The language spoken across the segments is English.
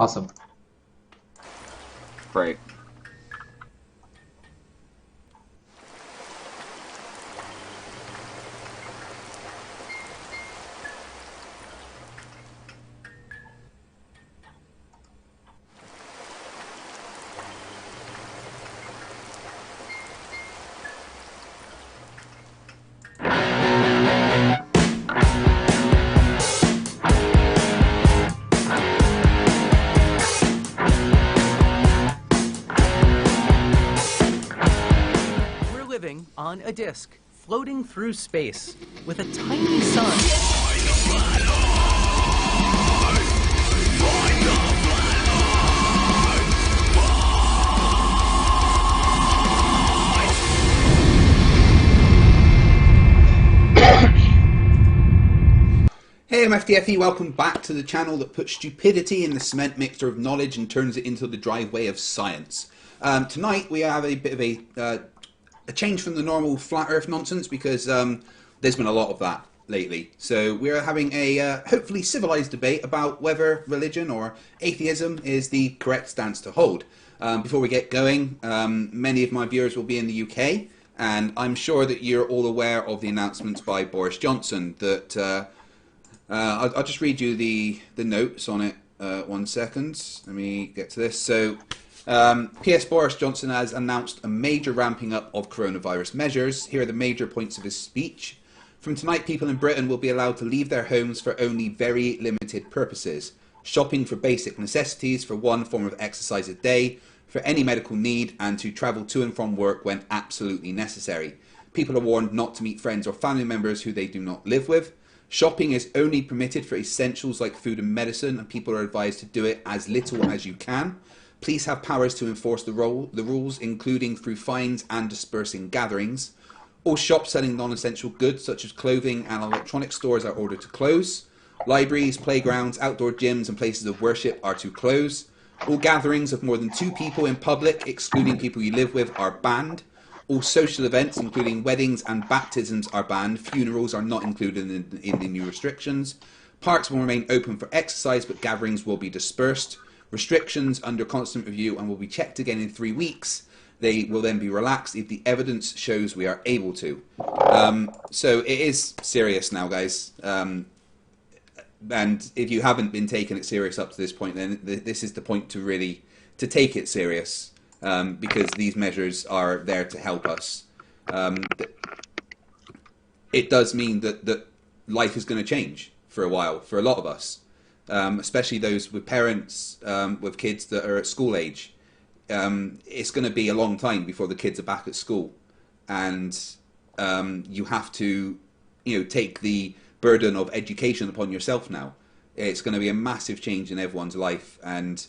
Awesome. Great. We're living on a disk, floating through space, with a tiny sun. Hey MFDFE, welcome back to the channel that puts stupidity in the cement mixture of knowledge and turns it into the driveway of science. Tonight we have a bit of a change from the normal flat earth nonsense because there's been a lot of that lately. So we're having a hopefully civilized debate about whether religion or atheism is the correct stance to hold. Before we get going, many of my viewers will be in the UK, and I'm sure that you're all aware of the announcements by Boris Johnson that I'll just read you the notes on it. 1 second. Let me get to this. So, P.S. Boris Johnson has announced a major ramping up of coronavirus measures. Here are the major points of his speech. From tonight, people in Britain will be allowed to leave their homes for only very limited purposes. Shopping for basic necessities, for one form of exercise a day, for any medical need, and to travel to and from work when absolutely necessary. People are warned not to meet friends or family members who they do not live with. Shopping is only permitted for essentials like food and medicine, and people are advised to do it as little as you can. Police have powers to enforce the rules, including through fines and dispersing gatherings. All shops selling non-essential goods, such as clothing and electronic stores, are ordered to close. Libraries, playgrounds, outdoor gyms, and places of worship are to close. All gatherings of more than 2 people in public, excluding people you live with, are banned. All social events, including weddings and baptisms, are banned. Funerals are not included in the new restrictions. Parks will remain open for exercise, but gatherings will be dispersed. Restrictions under constant review and will be checked again in 3 weeks. They will then be relaxed if the evidence shows we are able to. So it is serious now, guys. And if you haven't been taking it serious up to this point, then this is the point to take it serious. Because these measures are there to help us. It does mean that life is going to change for a while for a lot of us, especially those with parents with kids that are at school age. It's going to be a long time before the kids are back at school, and you have to, take the burden of education upon yourself now. It's going to be a massive change in everyone's life, and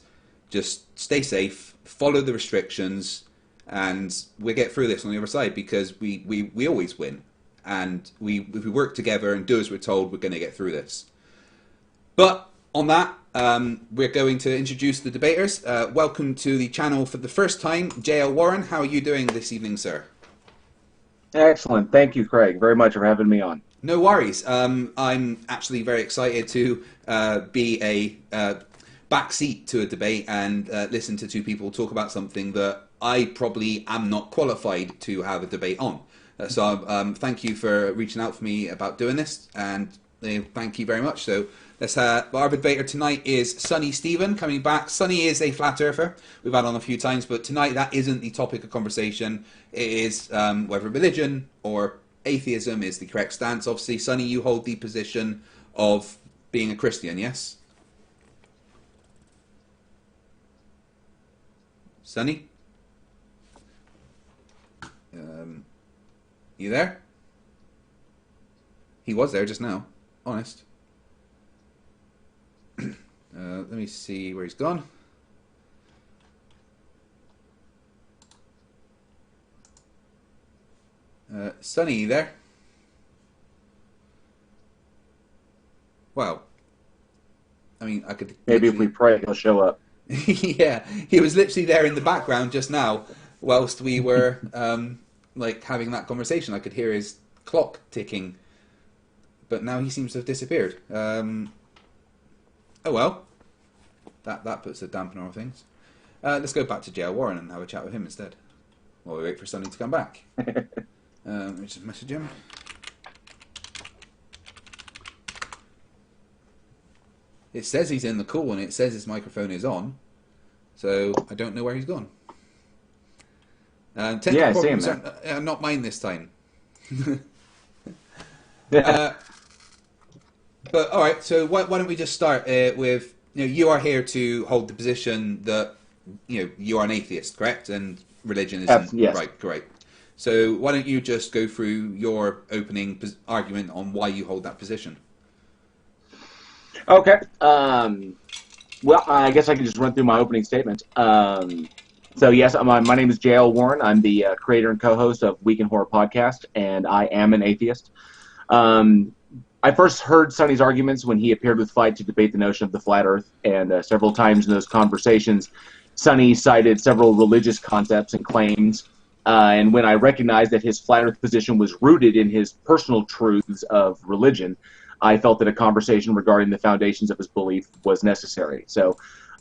just stay safe, follow the restrictions, and we'll get through this on the other side, because we always win. And if we work together and do as we're told, we're going to get through this. But on that, we're going to introduce the debaters. Welcome to the channel for the first time, J.L. Warren. How are you doing this evening, sir? Excellent. Thank you, Craig, very much for having me on. No worries. I'm actually very excited to be a backseat to a debate and listen to 2 people talk about something that I probably am not qualified to have a debate on. So thank you for reaching out for me about doing this, and thank you very much. So let's our debater tonight is Sonny Stephen coming back. Sonny is a flat earther. We've had on a few times, but tonight that isn't the topic of conversation. It is whether religion or atheism is the correct stance. Obviously, Sonny, you hold the position of being a Christian, yes? Sonny? You there? He was there just now. Honest. Let me see where he's gone. Sonny, you there? Wow. I mean, I could... Maybe if we pray, he'll show up. Yeah, he was literally there in the background just now, whilst we were having that conversation. I could hear his clock ticking, but now he seems to have disappeared. Oh well. that puts a dampener on things. Let's go back to J.L. Warren and have a chat with him instead. While we wait for Sonny to come back. Let me just message him. It says he's in the call and it says his microphone is on, so I don't know where he's gone. Yeah, I see him there. Not mine this time. But all right, so why don't we just start with you are here to hold the position that you are an atheist, correct? And religion isn't yes. Right, great. So why don't you just go through your opening argument on why you hold that position? Okay. Well, I guess I can just run through my opening statement. So yes, my name is J.L. Warren. I'm the creator and co-host of Week in Horror podcast, and I am an atheist. I first heard Sonny's arguments when he appeared with Fight to debate the notion of the flat Earth, and several times in those conversations, Sonny cited several religious concepts and claims, and when I recognized that his flat Earth position was rooted in his personal truths of religion, I felt that a conversation regarding the foundations of his belief was necessary. So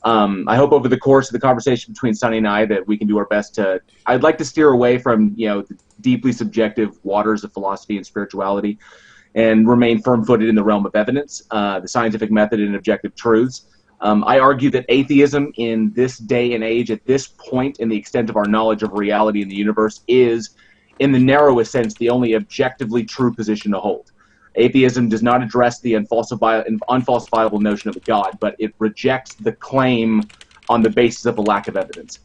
I hope over the course of the conversation between Sonny and I that we can do our best to, I'd like to steer away from, the deeply subjective waters of philosophy and spirituality and remain firm-footed in the realm of evidence, the scientific method and objective truths. I argue that atheism in this day and age, at this point in the extent of our knowledge of reality in the universe, is, in the narrowest sense, the only objectively true position to hold. Atheism does not address the unfalsifiable notion of a God, but it rejects the claim on the basis of a lack of evidence.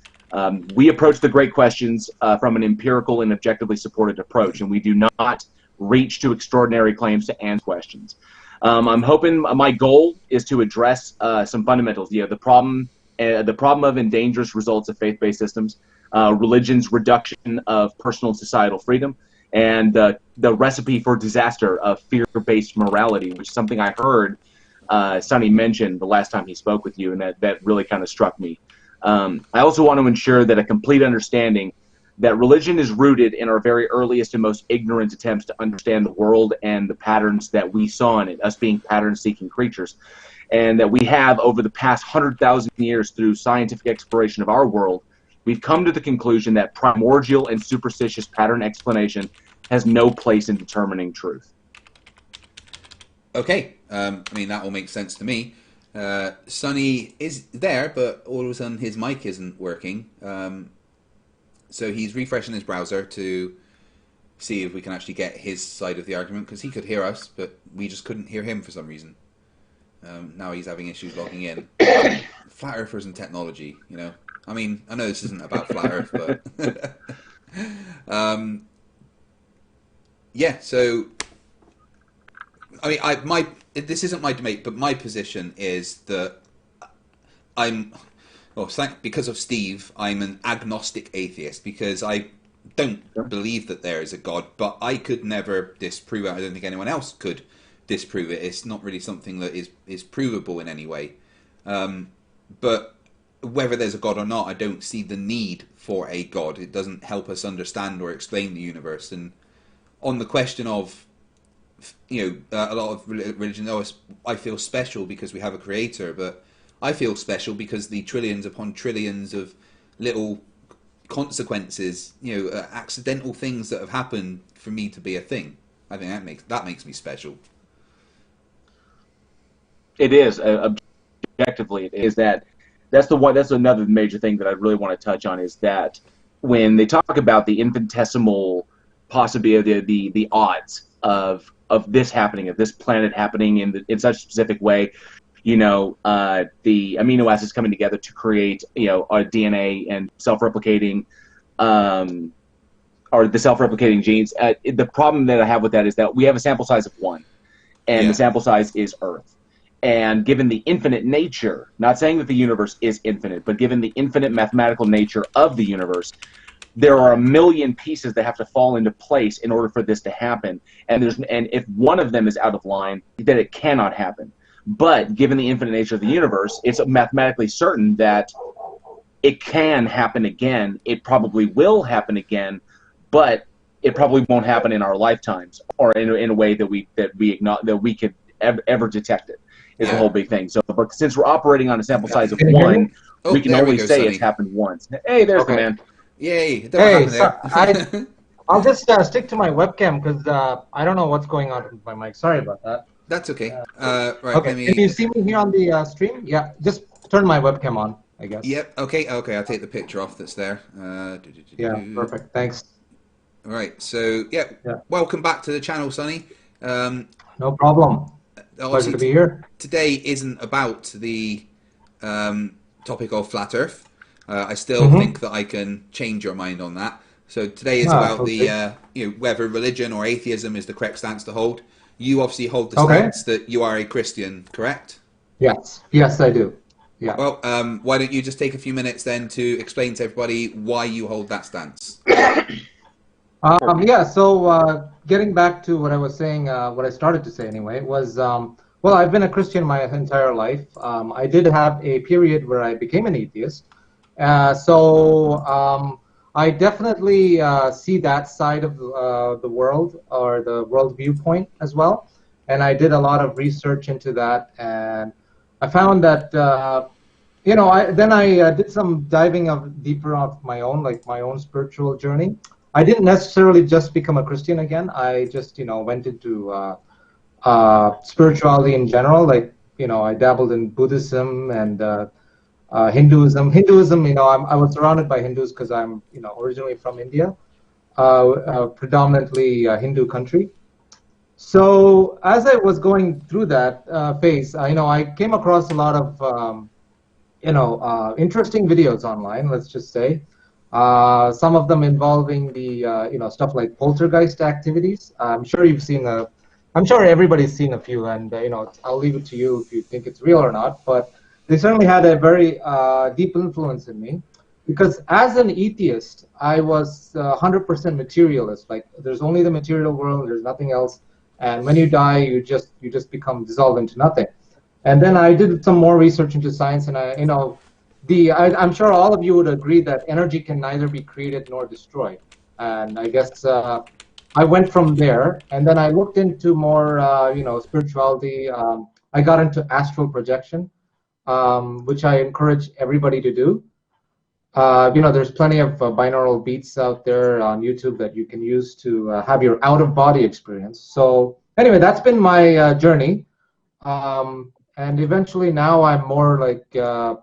We approach the great questions from an empirical and objectively supported approach, and we do not reach to extraordinary claims to answer questions. I'm hoping my goal is to address some fundamentals. The problem of and dangerous results of faith-based systems, religion's reduction of personal and societal freedom, and the recipe for disaster of fear-based morality, which is something I heard Sonny mention the last time he spoke with you, and that really kind of struck me. I also want to ensure that a complete understanding that religion is rooted in our very earliest and most ignorant attempts to understand the world and the patterns that we saw in it, us being pattern-seeking creatures, and that we have, over the past 100,000 years, through scientific exploration of our world, we've come to the conclusion that primordial and superstitious pattern explanation has no place in determining truth. Okay, that will make sense to me. Sonny is there, but all of a sudden his mic isn't working. So he's refreshing his browser to see if we can actually get his side of the argument, because he could hear us, but we just couldn't hear him for some reason. Now he's having issues logging in. Flat Earthers and technology, I know this isn't about Flat Earth, but... yeah, so... this isn't my debate, but my position is that because of Steve, I'm an agnostic atheist, because I don't believe that there is a God, but I could never disprove it. I don't think anyone else could disprove it. It's not really something that is provable in any way. But whether there's a God or not, I don't see the need for a God. It doesn't help us understand or explain the universe. And on the question of, a lot of religion, I feel special because we have a creator, but I feel special because the trillions upon trillions of little consequences, accidental things that have happened for me to be a thing. I think that makes me special. It is objectively. It is that's another major thing that I really want to touch on, is that when they talk about the infinitesimal possibility, the odds of this happening, of this planet happening in such a specific way. The amino acids coming together to create, our DNA and self-replicating, or the self-replicating genes. The problem that I have with that is that we have a sample size of 1, and the sample size is Earth. And given the infinite nature, not saying that the universe is infinite, but given the infinite mathematical nature of the universe, there are a million pieces that have to fall into place in order for this to happen. And if one of them is out of line, then it cannot happen. But given the infinite nature of the universe, it's mathematically certain that it can happen again. It probably will happen again, but it probably won't happen in our lifetimes, or in a way that we could ever detect it. is the Yeah. whole big thing. So, but since we're operating on a sample size of Can you hear me? one, Oh, we can there we only go, say Sonny. it's happened once. Hey, there's the Okay. man. Yay! Don't know what Hey, happened there. I'll just stick to my webcam because I don't know what's going on with my mic. Sorry about that. That's okay. Right, Okay, let me... can you see me here on the stream? Yeah, just turn my webcam on, I guess. Yep, okay, I'll take the picture off that's there. Yeah, perfect. Thanks. All right, so, yeah, welcome back to the channel, Sonny. No problem. Pleasure to be here. Today isn't about the topic of flat Earth. I still think that I can change your mind on that. So today is about the whether religion or atheism is the correct stance to hold. You obviously hold the stance that you are a Christian, correct? Yes, yes, I do. Yeah. Well, why don't you just take a few minutes then to explain to everybody why you hold that stance? Yeah, so getting back to what I was saying, what I started to say anyway, was, well, I've been a Christian my entire life. I did have a period where I became an atheist. So I definitely see that side of the world, or the world viewpoint as well. And I did a lot of research into that, and I found that, I did some diving deeper of my own, like my own spiritual journey. I didn't necessarily just become a Christian again. I just, went into spirituality in general. Like, I dabbled in Buddhism and Hinduism. Hinduism, I was surrounded by Hindus because I'm, originally from India, predominantly Hindu country. So as I was going through that phase, I came across a lot of, interesting videos online, let's just say. Some of them involving the, stuff like poltergeist activities. I'm sure everybody's seen a few, and, I'll leave it to you if you think it's real or not. But they certainly had a very deep influence in me, because as an atheist, I was 100% materialist. Like, there's only the material world, there's nothing else. And when you die, you just become dissolved into nothing. And then I did some more research into science, and I'm sure all of you would agree that energy can neither be created nor destroyed. And I guess I went from there, and then I looked into more, spirituality. I got into astral projection, which I encourage everybody to do. There's plenty of binaural beats out there on YouTube that you can use to have your out-of-body experience. So anyway, that's been my journey. And eventually now I'm more like, the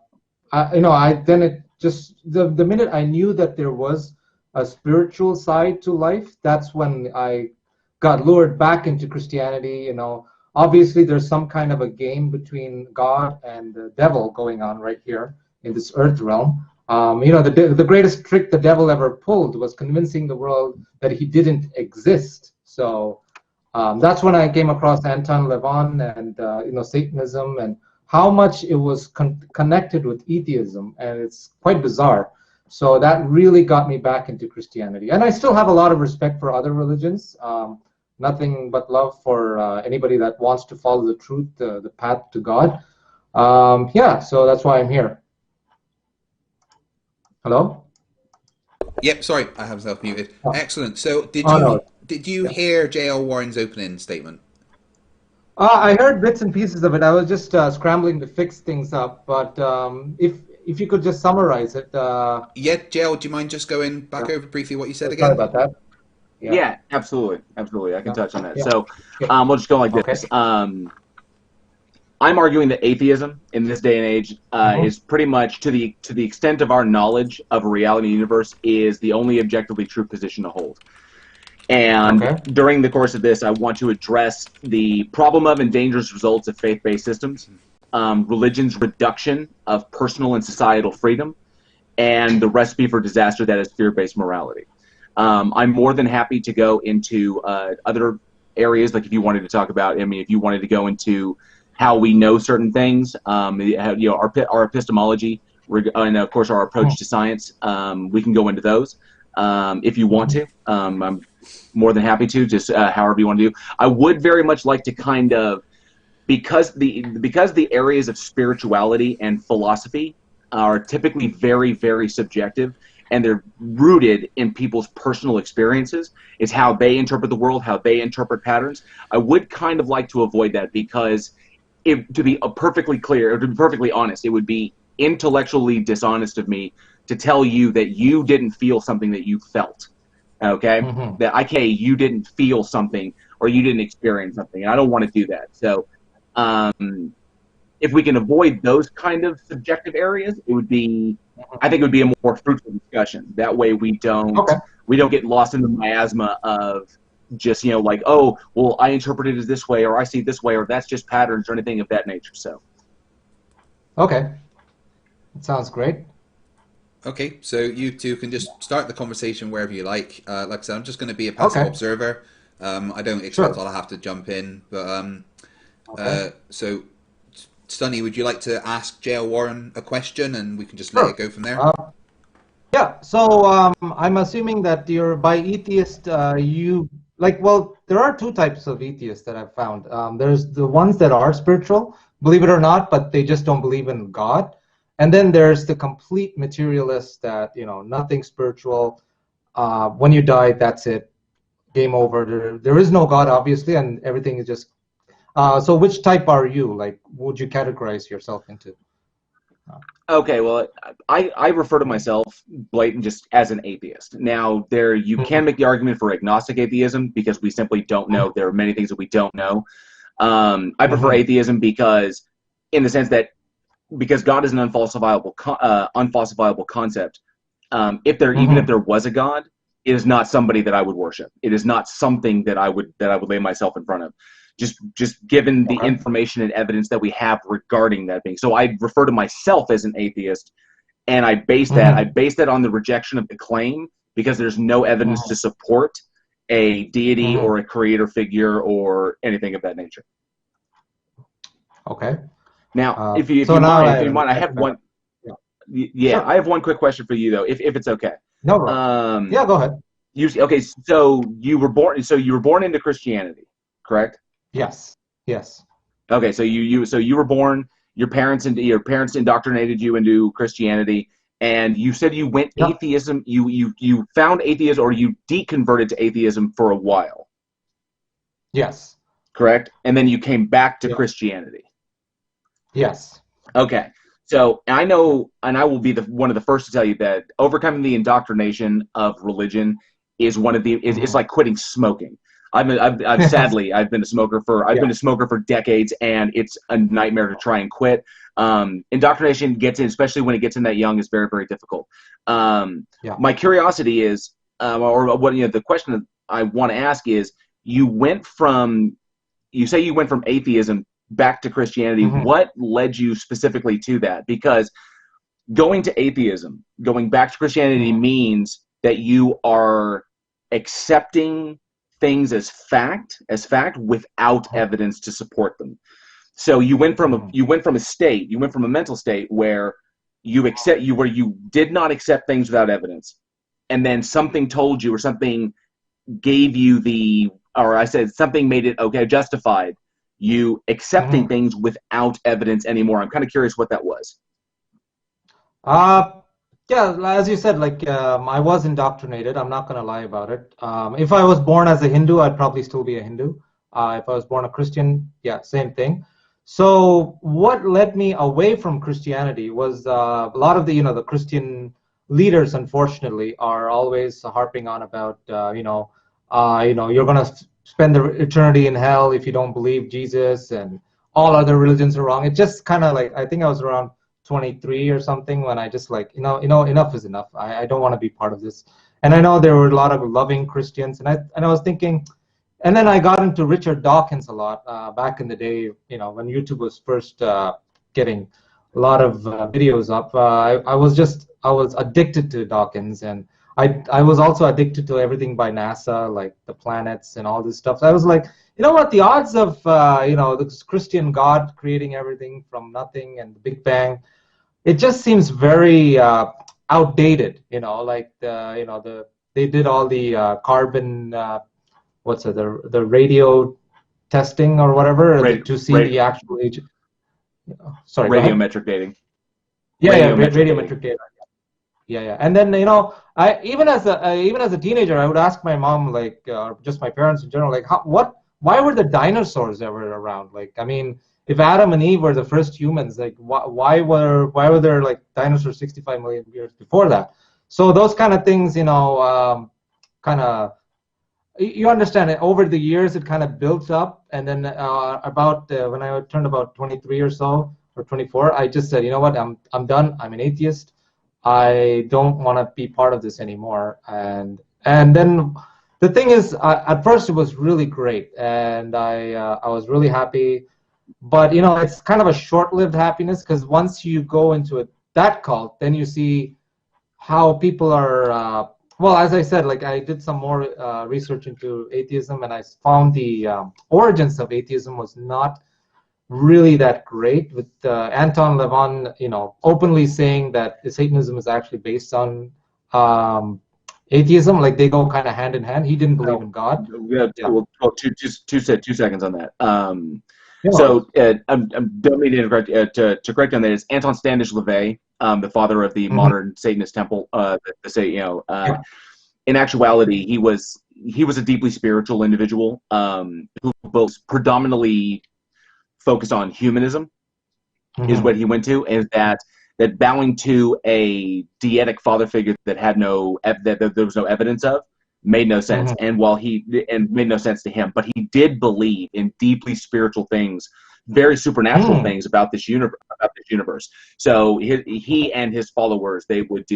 minute I knew that there was a spiritual side to life, that's when I got lured back into Christianity. Obviously there's some kind of a game between God and the devil going on right here in this earth realm. The greatest trick the devil ever pulled was convincing the world that he didn't exist. So that's when I came across Anton LaVey and Satanism, and how much it was connected with atheism, and it's quite bizarre. So that really got me back into Christianity, and I still have a lot of respect for other religions. Nothing but love for anybody that wants to follow the truth, the path to God. So that's why I'm here. Hello? Yep, sorry, I have myself muted. Oh. Excellent. So did you hear J.L. Warren's opening statement? I heard bits and pieces of it. I was just scrambling to fix things up, but if you could just summarize it. Yeah, J.L., do you mind just going back over briefly what you said Sorry again? about that. Yeah, absolutely. I can touch on that. Yeah. So we'll just go like this. I'm arguing that atheism in this day and age is pretty much, to the extent of our knowledge of a reality universe, is the only objectively true position to hold. And during the course of this, I want to address the problem of and dangerous results of faith-based systems, religion's reduction of personal and societal freedom, and the recipe for disaster that is fear-based morality. I'm more than happy to go into other areas, like if you wanted to talk about, if you wanted to go into how we know certain things, our epistemology, and of course our approach to science. We can go into those if you want to. I'm more than happy to, just however you want to do. I would very much like to kind of, because the areas of spirituality and philosophy are typically very, very subjective, and they're rooted in people's personal experiences. It's how they interpret the world, how they interpret patterns. I would kind of like to avoid that, because to be perfectly clear, or to be perfectly honest, it would be intellectually dishonest of me to tell you that you didn't feel something that you felt. Okay, that you didn't feel something or you didn't experience something, and I don't want to do that. So, if we can avoid those kind of subjective areas, it would be, I think, it would be a more fruitful discussion. That way, we don't get lost in the miasma of just, like, oh, well, I interpret it this way, or I see it this way, or that's just patterns, or anything of that nature. So, okay, that sounds great. Okay, so you two can just start the conversation wherever you like. Like I said, I'm just going to be a passive observer. I don't expect I'll have to jump in, but so, Stunny, would you like to ask J.L. Warren a question, and we can just let it go from there? Yeah. So I'm assuming that you're by atheist. Well, there are two types of atheists that I've found. There's the ones that are spiritual, believe it or not, but they just don't believe in God. And then there's the complete materialist that, nothing spiritual. When you die, that's it. Game over. There is no God, obviously, and everything is just... so which type are you? Like, would you categorize yourself into? Okay, well, I refer to myself blatant just as an atheist. Now, you can make the argument for agnostic atheism because we simply don't know. There are many things that we don't know. I prefer atheism because, in the sense that, because God is an unfalsifiable concept. Even if there was a God, it is not somebody that I would worship. It is not something that I would lay myself in front of. Just given the information and evidence that we have regarding that being. So I refer to myself as an atheist, and I base that on the rejection of the claim, because there's no evidence to support a deity or a creator figure or anything of that nature. Okay. Now, if you mind, I have one. Yeah, sure. I have one quick question for you though, if it's okay. No. Yeah, go ahead. So you were born into Christianity, correct? Yes. Okay, so you were born. Your parents indoctrinated you into Christianity, and you said you went atheism. You found atheism, or you deconverted to atheism for a while. Yes. Correct, and then you came back to Christianity. Yes. Okay. So I know, and I will be one of the first to tell you that overcoming the indoctrination of religion is it's like quitting smoking. Sadly, I've been a smoker for decades, and it's a nightmare to try and quit. Indoctrination gets in, especially when it gets in that young, is very, very difficult. My curiosity is, the question that I want to ask is, you say you went from atheism back to Christianity. What led you specifically to that? Because going back to Christianity means that you are accepting things as fact without evidence to support them. So you went from a mental state where you did not accept things without evidence, and then something told you, or something gave you something made it justified you accepting things without evidence anymore. I'm kind of curious what that was. Yeah, as you said, I was indoctrinated. I'm not going to lie about it. If I was born as a Hindu, I'd probably still be a Hindu. If I was born a Christian, same thing. So what led me away from Christianity was a lot of the Christian leaders, unfortunately, are always harping on about you're going to spend the eternity in hell if you don't believe Jesus, and all other religions are wrong. It just kind of I think I was around 23 or something when I just enough is enough. I don't want to be part of this. And I know there were a lot of loving Christians, and I was thinking, and then I got into Richard Dawkins a lot back in the day, when YouTube was first getting a lot of videos up. I was addicted to Dawkins, and I was also addicted to everything by NASA, like the planets and all this stuff. So I was like, you know what, the odds of this Christian God creating everything from nothing and the Big Bang, it just seems very outdated. They did all the carbon the radio testing or whatever to see the actual age. Sorry, radiometric dating. Radiometric data. Yeah. And then I even as a teenager, I would ask my mom, just my parents in general, why were the dinosaurs ever around? if Adam and Eve were the first humans, like why were there like dinosaurs 65 million years before that? So those kind of things, kind of, you understand it. Over the years, it kind of built up, and then about when I turned about 23 or so, or 24, I just said, you know what, I'm done. I'm an atheist. I don't want to be part of this anymore. And then the thing is, at first it was really great, and I was really happy. But it's kind of a short-lived happiness, because once you go into that cult, then you see how people are. Well, as I said, like I did some more research into atheism, and I found the origins of atheism was not really that great. With Anton LaVey, openly saying that Satanism is actually based on atheism, like they go kind of hand in hand. He didn't believe in God. Yeah. Well, two seconds on that. Yeah. So I don't mean to interrupt. To correct on that is Anton Standish LaVey, the father of the modern Satanist temple. In actuality, he was a deeply spiritual individual who was predominantly focused on humanism. Is what he went to, and that bowing to a deitic father figure that had that there was no evidence of made no sense. And made no sense to him, but he did believe in deeply spiritual things, very supernatural things about this universe. So he and his followers, they would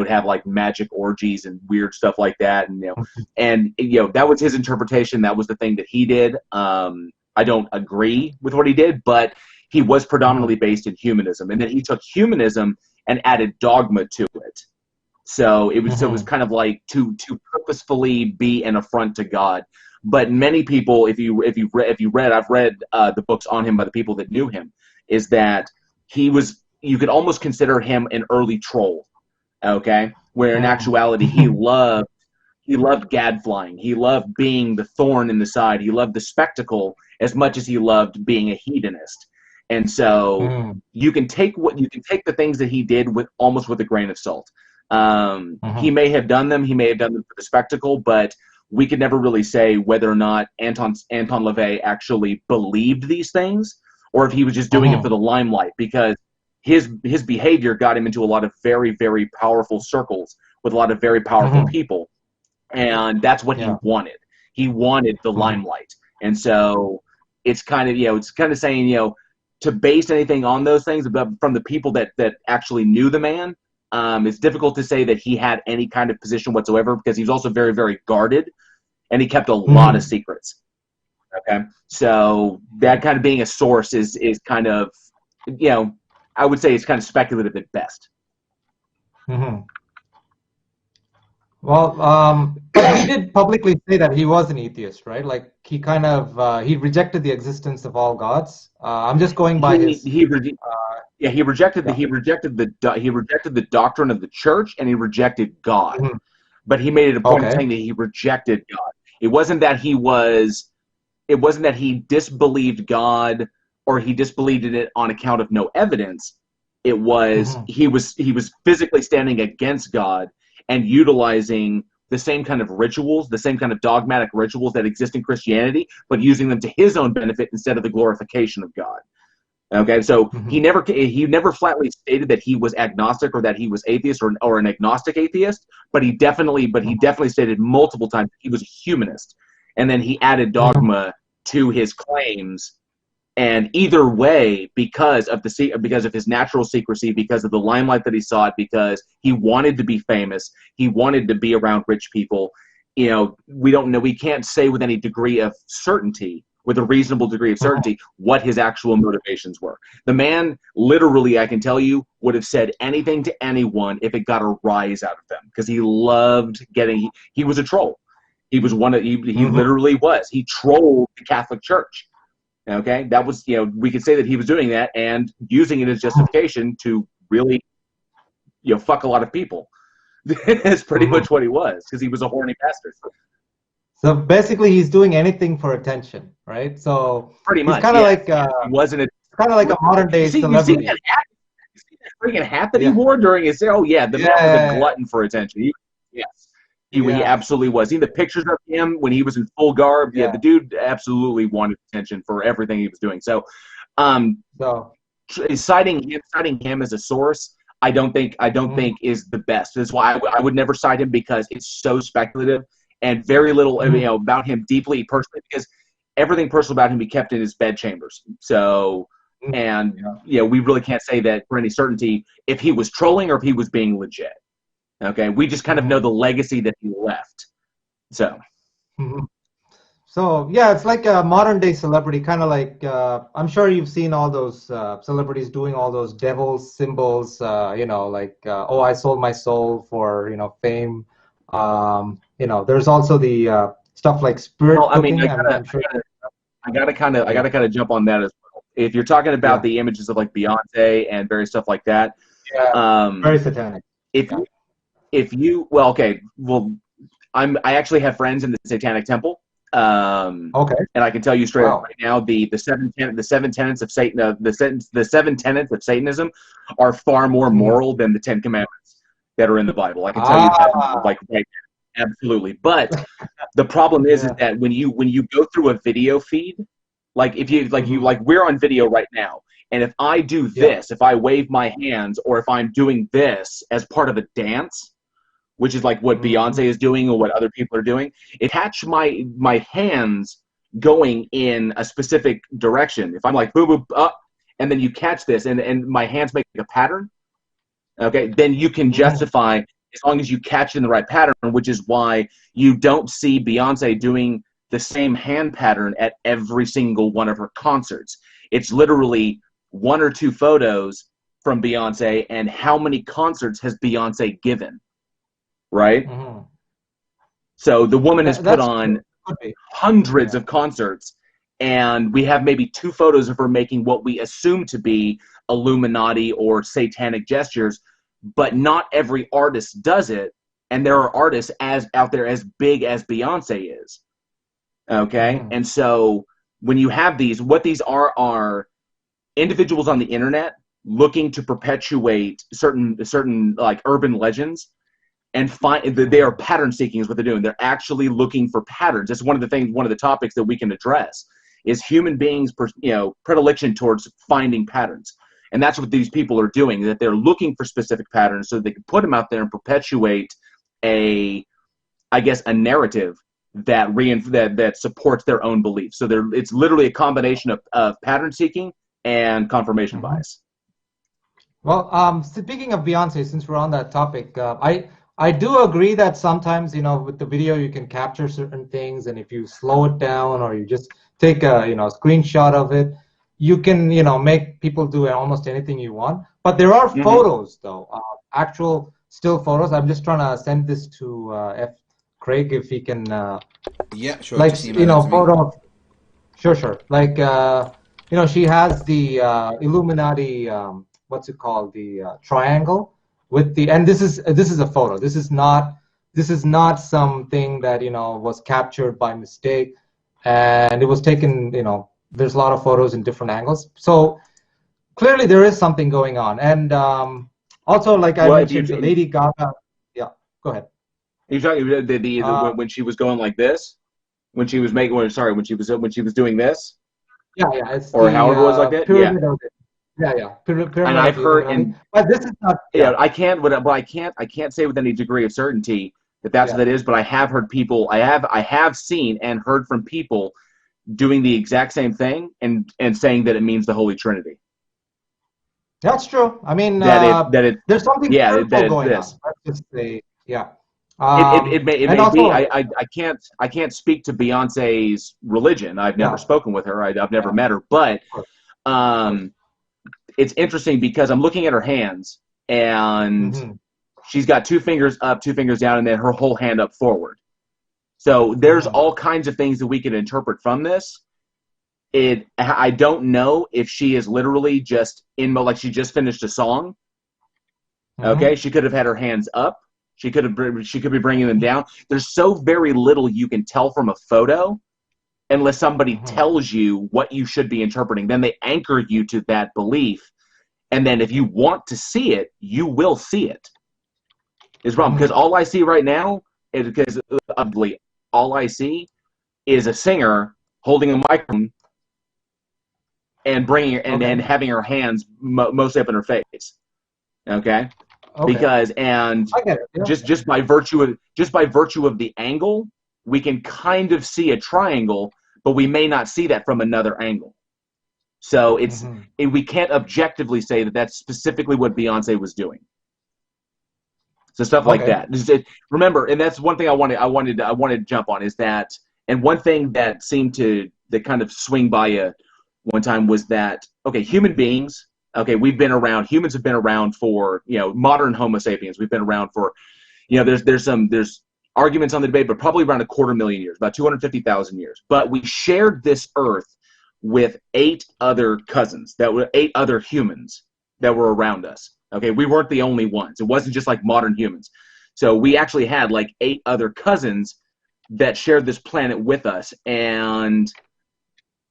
have like magic orgies and weird stuff like that, and that was his interpretation. That was the thing that he did. I don't agree with what he did, but he was predominantly based in humanism, and then he took humanism and added dogma to it. So it was kind of like to purposefully be an affront to God. But many people, if you read, I've read the books on him by the people that knew him, is that you could almost consider him an early troll, okay? Where in actuality he loved gadflying. He loved being the thorn in the side. He loved the spectacle as much as he loved being a hedonist. And so you can take the things that he did almost with a grain of salt. He may have done them. He may have done them for the spectacle, but we could never really say whether or not Anton LaVey actually believed these things, or if he was just doing it for the limelight, because his behavior got him into a lot of very, very powerful circles with a lot of very powerful people, and that's what he wanted. He wanted the limelight, and so it's kind of saying to base anything on those things from the people that actually knew the man. It's difficult to say that he had any kind of position whatsoever, because he was also very, very guarded, and he kept a lot of secrets. Okay, so that kind of being a source is kind of, I would say it's kind of speculative at best. Well, he did publicly say that he was an atheist, right? Like he kind of he rejected the existence of all gods. I'm just going by his. He rejected the doctrine of the church, and he rejected God. But he made it a point of saying that he rejected God. It wasn't that he disbelieved God, or he disbelieved in it on account of no evidence. It was he was physically standing against God and utilizing the same kind of rituals, the same kind of dogmatic rituals that exist in Christianity, but using them to his own benefit instead of the glorification of God. Okay, so he never flatly stated that he was agnostic or that he was atheist or an agnostic atheist, but he definitely stated multiple times he was a humanist, and then he added dogma to his claims. And either way, because of his natural secrecy, because of the limelight that he sought, because he wanted to be famous, he wanted to be around rich people, we don't know. We can't say with any degree of certainty, with a reasonable degree of certainty, what his actual motivations were. The man, literally, I can tell you, would have said anything to anyone if it got a rise out of them, because he loved getting. He was a troll. He was he literally was. He trolled the Catholic Church. Okay, that was, we could say that he was doing that and using it as justification to really, fuck a lot of people. That's pretty much what he was, because he was a horny bastard. So basically, he's doing anything for attention, right? So pretty much, he's kind of like he wasn't kind of like a modern day celebrity. You see that freaking hat that he wore during his? Oh yeah, the man was a glutton for attention. Yes. He absolutely was. Even the pictures of him when he was in full garb, the dude absolutely wanted attention for everything he was doing. So, citing him as a source, I don't think is the best. That's why I would never cite him, because it's so speculative and very little about him deeply personally, because everything personal about him he kept in his bed chambers. So, and we really can't say that for any certainty if he was trolling or if he was being legit. Okay, we just kind of know the legacy that he left. So. So yeah, it's like a modern day celebrity, kind of like I'm sure you've seen all those celebrities doing all those devil symbols, like oh, I sold my soul for fame. There's also the stuff like spirit cooking. I gotta kind of jump on that as well. If you're talking about the images of like Beyonce and various stuff like that, very satanic. I actually have friends in the Satanic Temple. Okay. And I can tell you straight up right now, the seven tenets of Satan, the seven tenets of Satanism are far more moral than the 10 Commandments that are in the Bible. I can tell you that, like, right now. Absolutely. But the problem is that when you go through a video feed, like if you like we're on video right now, and if I do this, if I wave my hands, or if I'm doing this as part of a dance, which is like what Beyonce is doing or what other people are doing, it catch my hands going in a specific direction. If I'm like boop boop up, and then you catch this, and my hands make a pattern, okay, then you can justify as long as you catch it in the right pattern, which is why you don't see Beyonce doing the same hand pattern at every single one of her concerts. It's literally 1 or 2 photos from Beyonce, and how many concerts has Beyonce given? Right? So the woman has put on hundreds of concerts, and we have maybe 2 photos of her making what we assume to be Illuminati or satanic gestures, but not every artist does it, and there are artists out there as big as Beyonce is. Okay? And so when you have what these are individuals on the internet looking to perpetuate certain like urban legends, and they are pattern seeking is what they're doing. They're actually looking for patterns. That's one of the topics that we can address is human beings' predilection towards finding patterns. And that's what these people are doing, that they're looking for specific patterns so they can put them out there and perpetuate a narrative that supports their own beliefs. So it's literally a combination of pattern seeking and confirmation bias. Well, speaking of Beyonce, since we're on that topic, I do agree that sometimes, with the video you can capture certain things, and if you slow it down or you just take a, screenshot of it, you can, make people do almost anything you want. But there are photos, though, actual still photos. I'm just trying to send this to F. Craig if he can. Yeah, sure. Like, photo. Sure. Like, she has the Illuminati. What's it called? The triangle. And this is a photo. This is not something that was captured by mistake, and it was taken. There's a lot of photos in different angles, so clearly there is something going on. And also, like I mentioned, Lady Gaga. Yeah, go ahead. You're talking about when she was going like this, when she was when she was doing this. Yeah. It's however it was like that. Yeah. And I've heard, but this is not. Yeah, I can't say with any degree of certainty that's what that is. But I have heard people. I have seen and heard from people doing the exact same thing and saying that it means the Holy Trinity. That's true. I mean, there's something going on. Let's just say, it may be. I can't speak to Beyonce's religion. I've never spoken with her. I've never met her, but it's interesting because I'm looking at her hands, and she's got 2 fingers up, 2 fingers down, and then her whole hand up forward. So there's all kinds of things that we can interpret from this. I don't know if she is literally just like she just finished a song. Okay, she could have had her hands up. She could be bringing them down. There's so very little you can tell from a photo unless somebody tells you what you should be interpreting. Then they anchor you to that belief. And then if you want to see it, you will see it. Is wrong. Because all I see right now because ugly, all I see is a singer holding a microphone and bringing and having her hands mostly up in her face. Okay. Because I get it. Yeah. just by virtue of the angle, we can kind of see a triangle, but we may not see that from another angle. So we can't objectively say that that's specifically what Beyonce was doing. So stuff like that. Remember, and that's one thing I wanted to jump on is that, and one thing that seemed to kind of swing by you one time was that, okay, human beings. Okay, humans have been around for, modern Homo sapiens. We've been around for, there's arguments on the debate, but probably around 250,000 years, about 250,000 years. But we shared this earth with 8 other cousins, 8 other humans that were around us. Okay, we weren't the only ones. It wasn't just like modern humans. So we actually had like 8 other cousins that shared this planet with us. And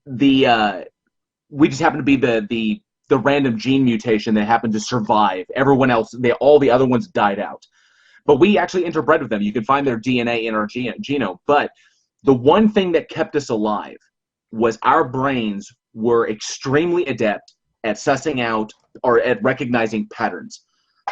we just happened to be the random gene mutation that happened to survive. Everyone else, all the other ones died out. But we actually interbred with them. You can find their DNA in our genome. But the one thing that kept us alive was our brains were extremely adept at sussing out or at recognizing patterns.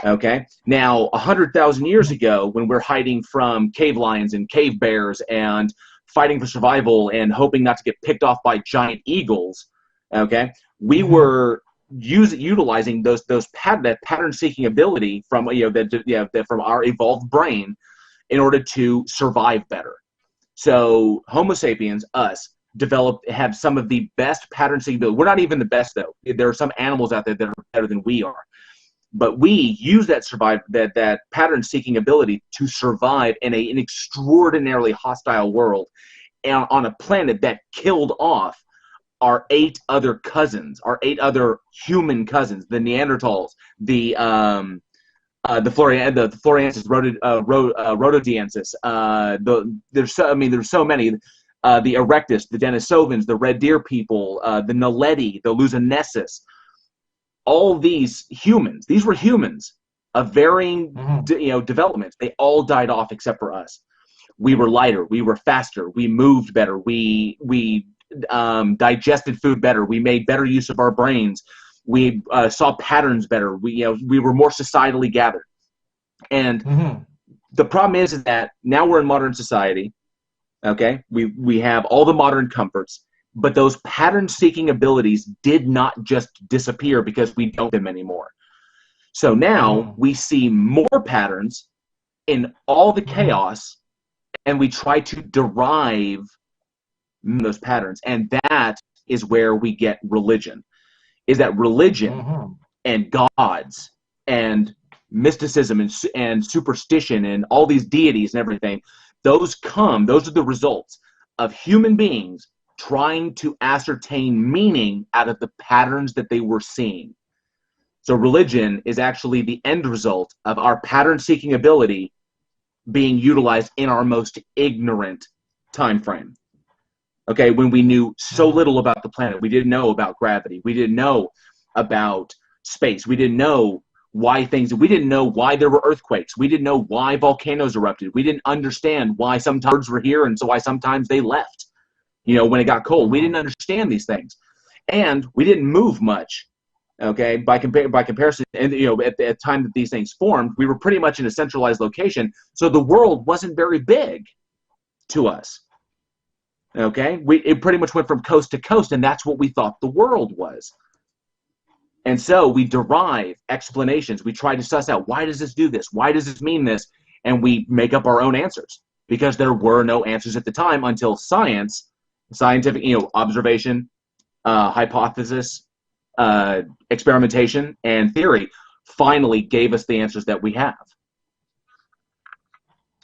Okay? Now, 100,000 years ago, when we're hiding from cave lions and cave bears and fighting for survival and hoping not to get picked off by giant eagles, okay, we were utilizing that pattern-seeking ability from from our evolved brain in order to survive better. So Homo sapiens, us, have some of the best pattern-seeking ability. We're not even the best, though. There are some animals out there that are better than we are. But we use that pattern-seeking ability to survive in an extraordinarily hostile world and on a planet that killed off our 8 other cousins, our 8 other human cousins, the Neanderthals, the Floriensis, Rhododiensis. There's so many. The Erectus, the Denisovans, the Red Deer people, the Naledi, the Luzanessis. All these humans, these were humans of varying developments. They all died off except for us. We were lighter. We were faster. We moved better. We digested food better. We made better use of our brains. We saw patterns better. We were more societally gathered. And the problem is that now we're in modern society. Okay, we have all the modern comforts, but those pattern-seeking abilities did not just disappear because we don't have them anymore. So now we see more patterns in all the chaos, and we try to derive those patterns, and that is where we get religion. Is that religion and gods and mysticism and superstition and all these deities and everything, those are the results of human beings trying to ascertain meaning out of the patterns that they were seeing. So religion is actually the end result of our pattern-seeking ability being utilized in our most ignorant time frame. Okay, when we knew so little about the planet. We didn't know about gravity. We didn't know about space. We didn't know we didn't know why there were earthquakes. We didn't know why volcanoes erupted. We didn't understand why sometimes birds were here and so why sometimes they left, when it got cold. We didn't understand these things. And we didn't move much, okay, by comparison. And, at the time that these things formed, we were pretty much in a centralized location. So the world wasn't very big to us. Okay, it pretty much went from coast to coast, and that's what we thought the world was. And so we derive explanations. We try to suss out, why does this do this? Why does this mean this? And we make up our own answers because there were no answers at the time until scientific, observation, hypothesis, experimentation, and theory finally gave us the answers that we have.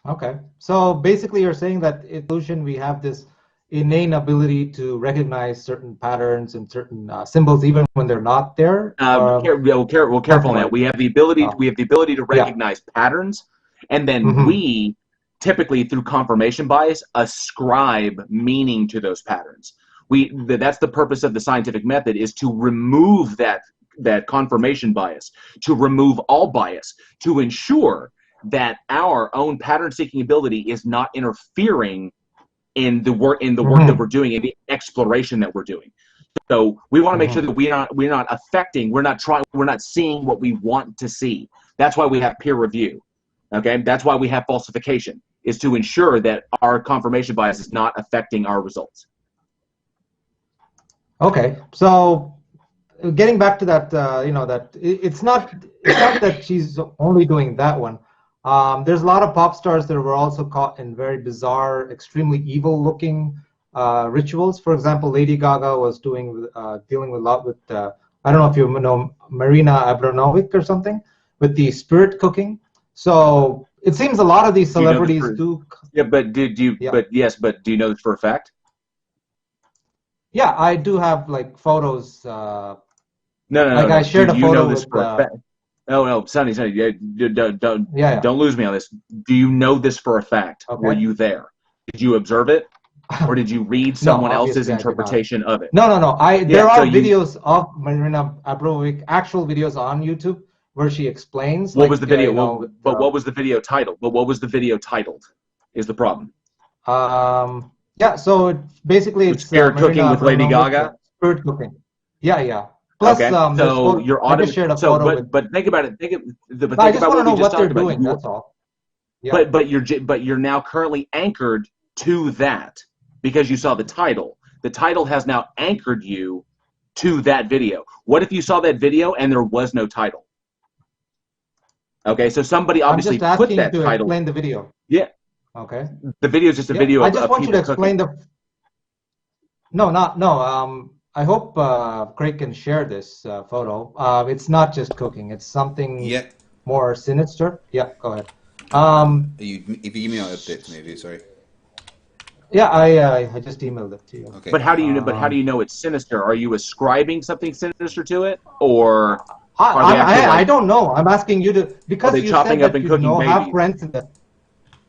Okay, so basically you're saying that in evolution we have this innate ability to recognize certain patterns and certain symbols even when they're not there. Careful on that. We have the ability. We have the ability to recognize patterns, and then we typically, through confirmation bias, ascribe meaning to those patterns. That's the purpose of the scientific method, is to remove that confirmation bias, to remove all bias, to ensure that our own pattern-seeking ability is not interfering in the work that we're doing, in the exploration that we're doing. So we want to make sure that we're not affecting, we're not seeing what we want to see. That's why we have peer review. Okay, that's why we have falsification, is to ensure that our confirmation bias is not affecting our results. Okay, so getting back to that, that it's not that she's only doing that one. There's a lot of pop stars that were also caught in very bizarre, extremely evil-looking rituals. For example, Lady Gaga was dealing with a lot with I don't know if you know Marina Abramovic or something, with the spirit cooking. So it seems a lot of these celebrities do. Yeah, but do you know this for a fact? Yeah, I do have like photos. No. I shared a photo with. No, Sonny, don't lose me on this. Do you know this for a fact? Okay. Were you there? Did you observe it, or did you read someone else's interpretation of it? No. There are videos of Marina Abramovic, actual videos on YouTube where she explains. What was the video? What was the video titled? But what was the video titled? Is the problem? Yeah. So basically, it's spirit cooking with Lady Gaga. Spirit cooking. Yeah. Plus, okay. So you're on but think about it. I just want to know what they're doing. That's all. Yeah. But you're now currently anchored to that because you saw the title. The title has now anchored you to that video. What if you saw that video and there was no title? Okay, so somebody obviously put that title. Explain the video. Yeah. Okay. The video is just a video. I just want you to explain cooking. No. I hope Craig can share this photo. It's not just cooking. It's something more sinister. Yeah, go ahead. If you email it maybe, sorry. Yeah, I just emailed it to you. Okay. But how do you know it's sinister? Are you ascribing something sinister to it, or I don't know. I'm asking you to, because you said that you have friends in the.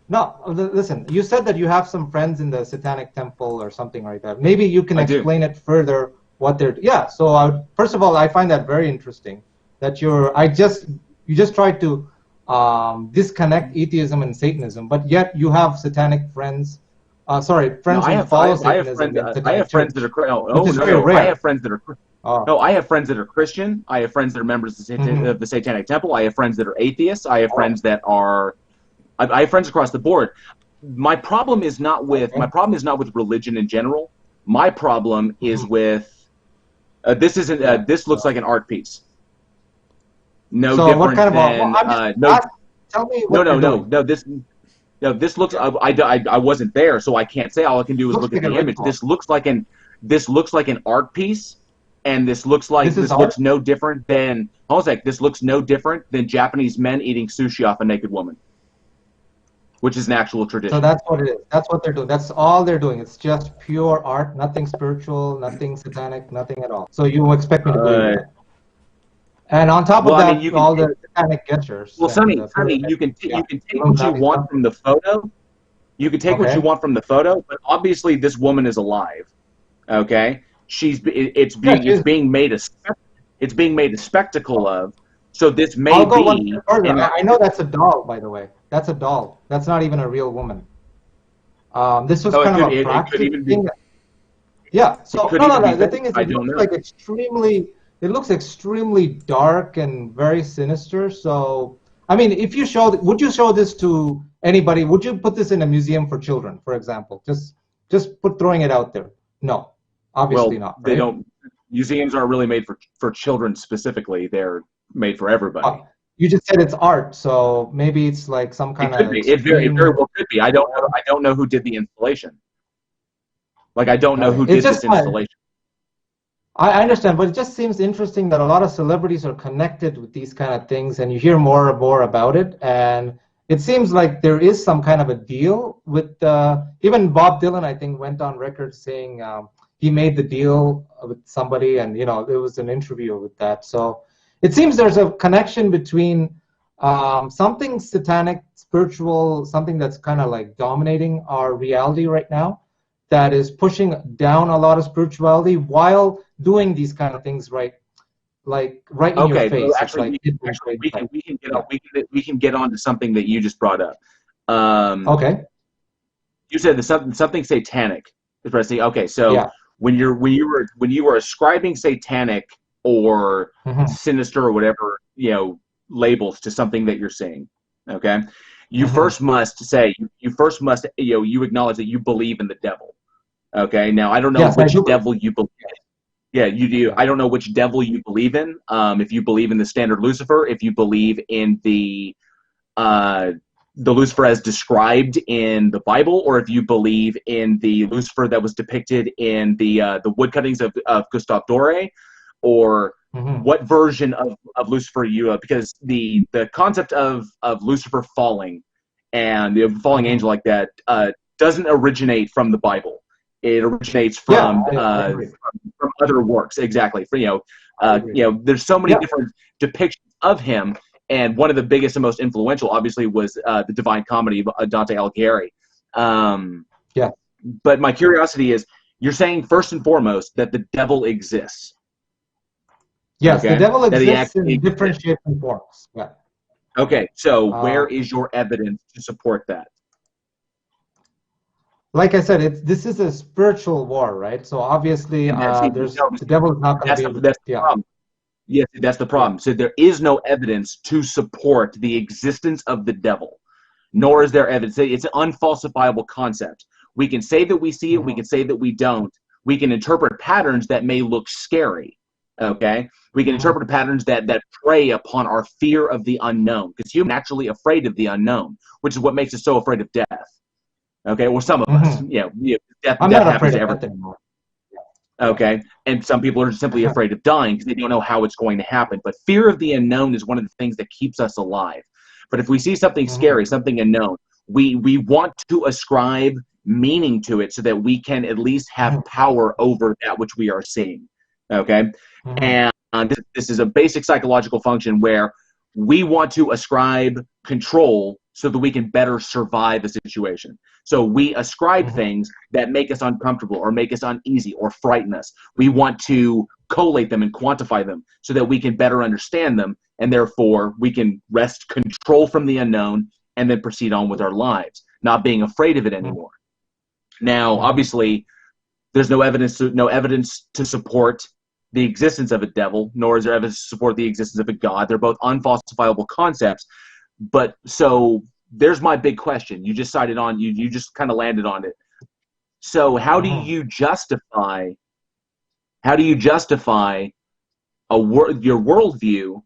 No, listen. You said that you have some friends in the Satanic Temple or something like that. Maybe you can explain it further. What they're So first of all, I find that very interesting. That you just tried to disconnect atheism and Satanism, but yet you have Satanic friends. Friends who follow Satanism. I have friends that are. I have friends that are. No, I have friends that are Christian. I have friends that are members of the Satanic Temple. I have friends that are atheists. I have friends that are. I have friends across the board. My problem is not with religion in general. My problem is with this looks like an art piece. No so different what kind than tell me what this looks. I wasn't there, so I can't say. All I can do is look at the image. This looks like an art piece, and this looks no different than. This looks no different than Japanese men eating sushi off a naked woman, which is an actual tradition. So that's what it is. That's what they're doing. That's all they're doing. It's just pure art, nothing spiritual, nothing satanic, nothing at all. So you expect me to believe that? And on top of that, all the satanic gestures. Well, Sonny, you can take what you want from the photo. You can take what you want from the photo, but obviously this woman is alive. Okay, it's being made a spectacle of. So this may I'll go one step further. I know that's a doll, by the way. That's a doll. That's not even a real woman. This was kind of a practice thing. Yeah. So the thing is, it looks extremely dark and very sinister. So, I mean, if you would you show this to anybody? Would you put this in a museum for children, for example? Just throwing it out there. No, obviously not. Right? They don't. Museums aren't really made for children specifically. They're made for everybody. You just said it's art, so maybe it's like some kind of. It very well could be. I don't know who did the installation. Like I don't know who did this installation. I understand, but it just seems interesting that a lot of celebrities are connected with these kind of things, and you hear more and more about it. And it seems like there is some kind of a deal with even Bob Dylan. I think went on record saying he made the deal with somebody, and there was an interview with that. So. It seems there's a connection between something satanic, spiritual, something that's kind of like dominating our reality right now, that is pushing down a lot of spirituality while doing these kind of things, right? like right in your Okay, face. well, It's like we can get on to something that you just brought up. Okay. You said that something satanic is present. Okay, so Yeah. when you were ascribing satanic or Hmm. sinister or whatever labels to something that you're seeing, okay, you Hmm. first must say you acknowledge that you believe in the devil. Okay, now I don't know Yes, I which do. devil you believe. Yeah, you do. Yeah. I don't know which devil you believe in. If you believe in the standard Lucifer, if you believe in the Lucifer as described in the Bible, or if you believe in the Lucifer that was depicted in the woodcuttings of Gustave Doré, or Hmm. what version of Lucifer you because the concept of Lucifer falling and the falling Hmm. angel like that doesn't originate from the Bible. It originates Yeah, from I agree. from other works. Exactly. For I agree. there's so many Yeah. different depictions of him, and one of the biggest and most influential, obviously, was the Divine Comedy of Dante Alighieri. Um, Yeah. but my curiosity is, you're saying first and foremost that the devil exists. Yes, the Okay, devil that he exists actually in exists. different shapes and forms. Yeah. Okay, so Uh, where is your evidence to support that? like I said, this is a spiritual war, right? So obviously, And that's there's the devil is not going to be able. that's the Yeah. problem. Yes, that's the Yeah. problem. So there is no evidence to support the existence of the devil, nor is there evidence. It's an unfalsifiable concept. We can say that we see it. We Hmm. can say that we don't. We can interpret patterns that may look scary. Okay, we can Hmm. interpret patterns that prey upon our fear of the unknown, because humans are naturally afraid of the unknown, which is what makes us so afraid of death. Okay, well, some of us, Hmm. death I'm death not happens afraid to of everyone. that anymore. Yeah. Okay, and some people are simply afraid of dying because they don't know how it's going to happen. But fear of the unknown is one of the things that keeps us alive. But if we see something Hmm. scary, something unknown, we want to ascribe meaning to it so that we can at least have Hmm. power over that which we are seeing. Okay, Hmm. and this is a basic psychological function where we want to ascribe control so that we can better survive a situation. So we ascribe Hmm. things that make us uncomfortable or make us uneasy or frighten us. We want to collate them and quantify them so that we can better understand them, and therefore we can wrest control from the unknown and then proceed on with our lives, not being afraid of it anymore. Now, Hmm. obviously, there's no evidence to support the existence of a devil, nor is there evidence to support the existence of a god. They're both unfalsifiable concepts. But so there's my big question. You just cited on you just kind of landed on it. So Hmm. how do you justify your worldview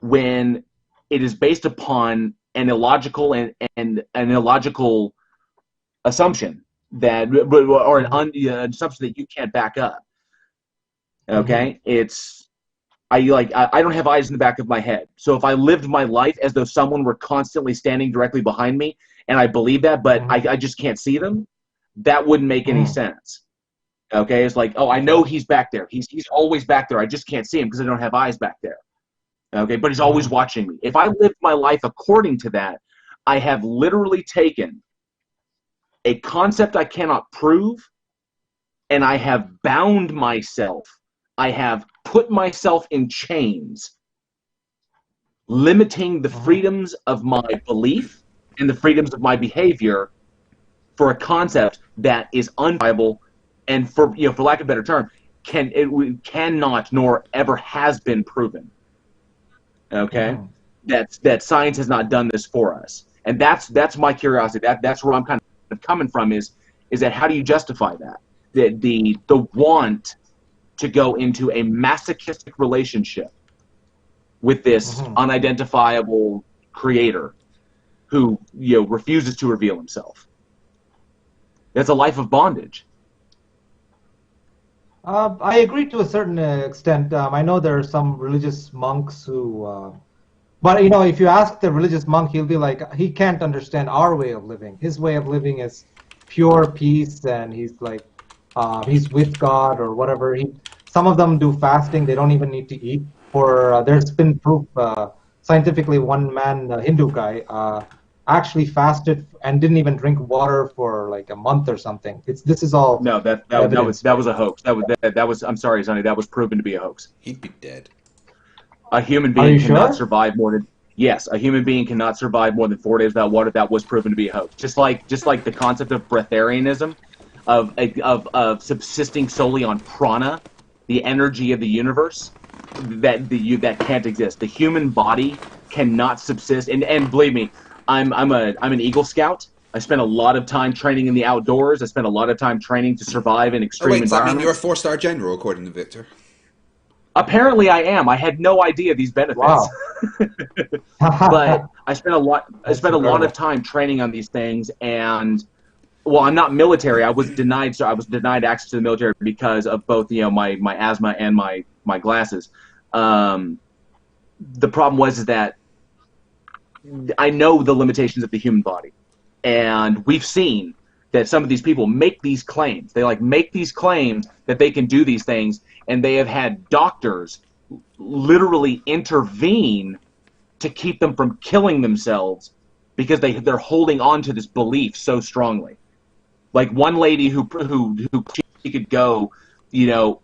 when it is based upon an illogical and an illogical assumption that or Hmm. an assumption that you can't back up? Hmm. Okay, I don't have eyes in the back of my head. So if I lived my life as though someone were constantly standing directly behind me, and I believe that, but Hmm. I just can't see them, that wouldn't make any Hmm. sense. Okay, it's like, oh, I know Okay. he's back there. He's always back there. I just can't see him because I don't have eyes back there. Okay, but he's always Hmm. watching me. If I lived my life according to that, I have literally taken a concept I cannot prove, and I have bound myself. I have put myself in chains, limiting the Hmm. freedoms of my belief and the freedoms of my behavior for a concept that is unviable and, for lack of a better term, cannot nor ever has been proven. Okay, Hmm. that science has not done this for us, and that's my curiosity. That's where I'm kind of coming from. Is that how do you justify that? The want to go into a masochistic relationship with this Hmm. unidentifiable creator who refuses to reveal himself. That's a life of bondage. I agree to a certain extent. I know there are some religious monks who, but if you ask the religious monk, he'll be like, he can't understand our way of living. His way of living is pure peace, and he's like, he's with God or whatever. Some of them do fasting; they don't even need to eat. There's been proof scientifically. One man, a Hindu guy, actually fasted and didn't even drink water for like a month or something. This is all No, that evidence. was a hoax. That was I'm sorry, Sonny, that was proven to be a hoax. He'd be dead. A human Are you being cannot sure? survive more than yes, a human being cannot survive more than 4 days without water. That was proven to be a hoax. Just like the concept of breatharianism, of subsisting solely on prana, the energy of the universe, that can't exist. The human body cannot subsist. And believe me, I'm an Eagle Scout. I spent a lot of time training in the outdoors. I spent a lot of time training to survive in Oh extreme wait, does that environments. mean you're a 4-star general, according to Victor? Apparently, I am. I had no idea these benefits. Wow. But I spent a lot. I That's spent a lot incredible. of time training on these things, and well, I'm not military. I was denied. So I was denied access to the military because of both, my asthma and my glasses. The problem was is that I know the limitations of the human body, and we've seen that some of these people make these claims. They make these claims that they can do these things, and they have had doctors literally intervene to keep them from killing themselves because they're holding on to this belief so strongly. Like one lady who she could go,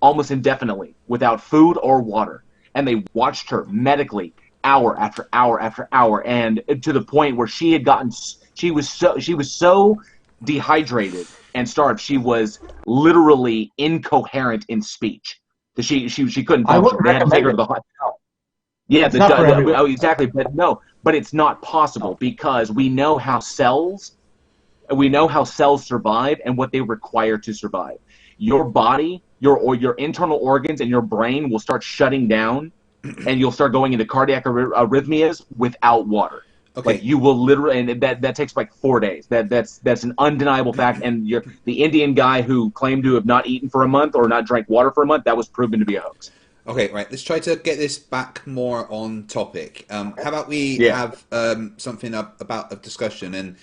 almost indefinitely without food or water, and they watched her medically hour after hour after hour, and to the point where she was so dehydrated and starved, she was literally incoherent in speech. She couldn't I function. would They had to take recommend her it. to the hospital. Yeah, It's not for everyone. exactly, but it's not possible because we know how cells survive and what they require to survive. Your body, your internal organs, and your brain will start shutting down, and you'll start going into cardiac arrhythmias without water. Okay. Like you will literally, and that takes like 4 days. That's an undeniable fact. And the Indian guy who claimed to have not eaten for a month or not drank water for a month, that was proven to be a hoax. Okay, right. Let's try to get this back more on topic. How about we Yeah. have something about a discussion? And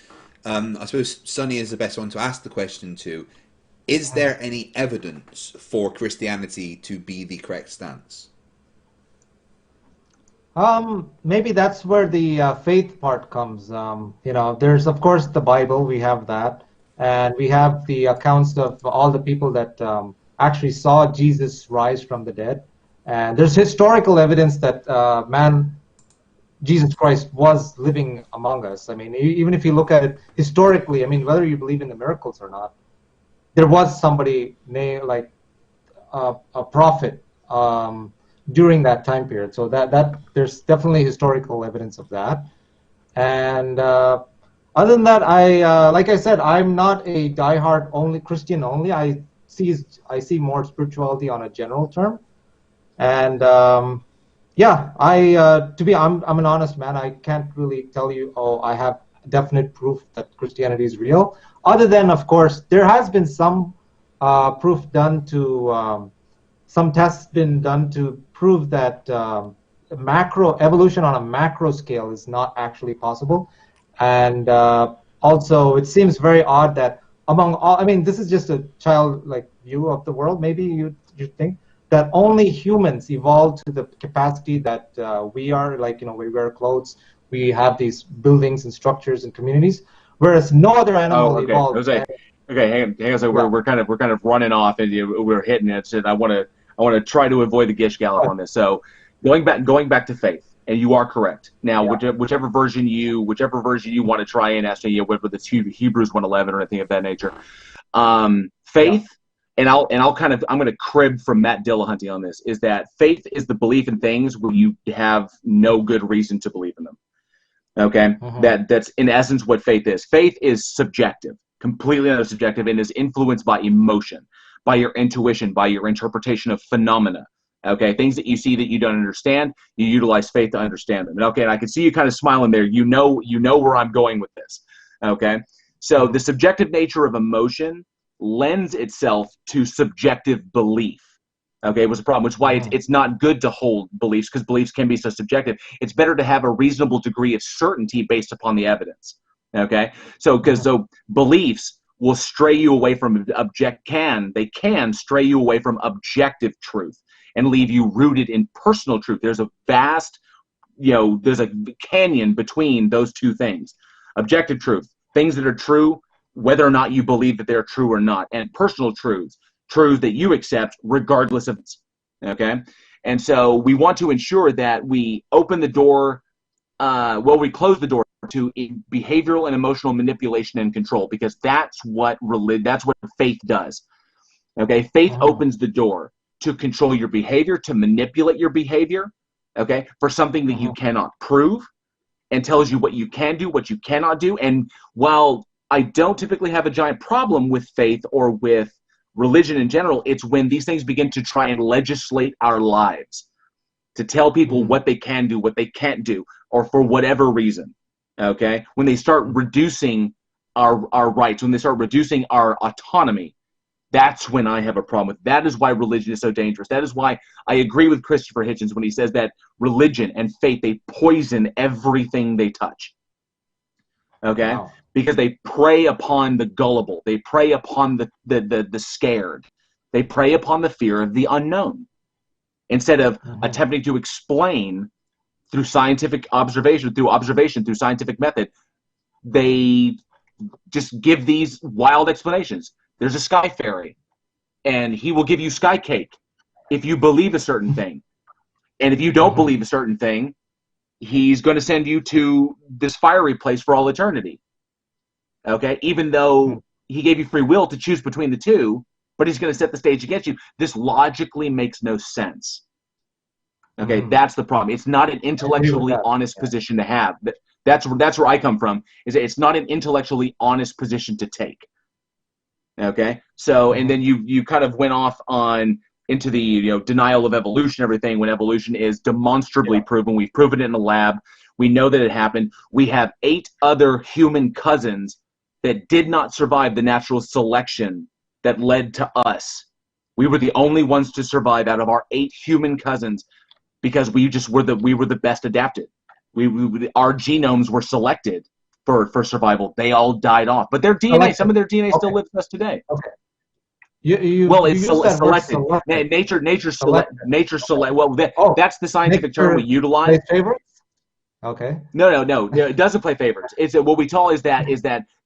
I suppose Sonny is the best one to ask the question to. Is there any evidence for Christianity to be the correct stance? Maybe that's where the faith part comes. There's of course the Bible. We have that, and we have the accounts of all the people that actually saw Jesus rise from the dead. And there's historical evidence that Jesus Christ was living among us. I mean, even if you look at it historically, I mean, whether you believe in the miracles or not, there was somebody named like a prophet during that time period. So that there's definitely historical evidence of that. And other than that, like I said, I'm not a diehard only Christian only. I see more spirituality on a general term. And yeah, I'm an honest man. I can't really tell you, oh, I have definite proof that Christianity is real. Other than, of course, there has been some proof done to, some tests been done to prove that macro evolution on a macro scale is not actually possible. And also, it seems very odd that among all, I mean, this is just a childlike view of the world. Maybe you think that only humans evolved to the capacity that we are, like, we wear clothes, we have these buildings and structures and communities, whereas no other animal evolved. Jose. Okay, hang on. So we're kind of running off, and we're hitting it. So I want to try to avoid the Gish Gallop on this. So going back to faith, and you are correct. Now, whichever version you want to try and ask me, whether it's Hebrews 1:11 or anything of that nature, faith. And I'm going to crib from Matt Dillahunty on this, is that faith is the belief in things where you have no good reason to believe in them. Okay? That's in essence what faith is. Faith is subjective, completely subjective, and is influenced by emotion, by your intuition, by your interpretation of phenomena. Okay? Things that you see that you don't understand, you utilize faith to understand them. And okay, and I can see you kind of smiling there. You know where I'm going with this. Okay? So the subjective nature of emotion lends itself to subjective belief. Okay, was a problem, which is why it's not good to hold beliefs, because beliefs can be so subjective. It's better to have a reasonable degree of certainty based upon the evidence. Okay, so beliefs will stray you away from they can stray you away from objective truth and leave you rooted in personal truth. There's a vast, there's a canyon between those two things. objective truth, things that are true, whether or not you believe that they're true or not, and personal truths, truths that you accept regardless of it. Okay? And so we want to ensure that we open the door, we close the door to behavioral and emotional manipulation and control, because that's what faith does. Okay? Faith opens the door to control your behavior, to manipulate your behavior, okay, for something that you cannot prove, and tells you what you can do, what you cannot do. And while I don't typically have a giant problem with faith or with religion in general, it's when these things begin to try and legislate our lives, to tell people what they can do, what they can't do, or for whatever reason, okay? When they start reducing our rights, when they start reducing our autonomy, that's when I have a problem with it. That is why religion is so dangerous. That is why I agree with Christopher Hitchens when he says that religion and faith, they poison everything they touch. Okay? Wow. Because they prey upon the gullible. They prey upon the scared. They prey upon the fear of the unknown. Instead of attempting to explain through scientific observation, through scientific method, they just give these wild explanations. There's a sky fairy, and he will give you sky cake if you believe a certain thing. And if you don't believe a certain thing, he's going to send you to this fiery place for all eternity. Okay? Even though he gave you free will to choose between the two, but he's going to set the stage against you. This logically makes no sense. Okay? That's the problem. It's not an intellectually honest position to have. That's where I come from. Is it's not an intellectually honest position to take. Okay, so and then you kind of went off on into the denial of evolution, everything, when evolution is demonstrably proven. We've proven it in the lab. We know that it happened. We have 8 other human cousins that did not survive the natural selection that led to us. We were the only ones to survive out of our 8 human cousins because we were the best adapted. Our genomes were selected for survival. They all died off, but their DNA, some of their DNA still lives with us today. Okay. It's selected. Nature select. Well, that's the scientific term we utilize. Favorites? Okay. No. It doesn't play favorites. It's what we call is that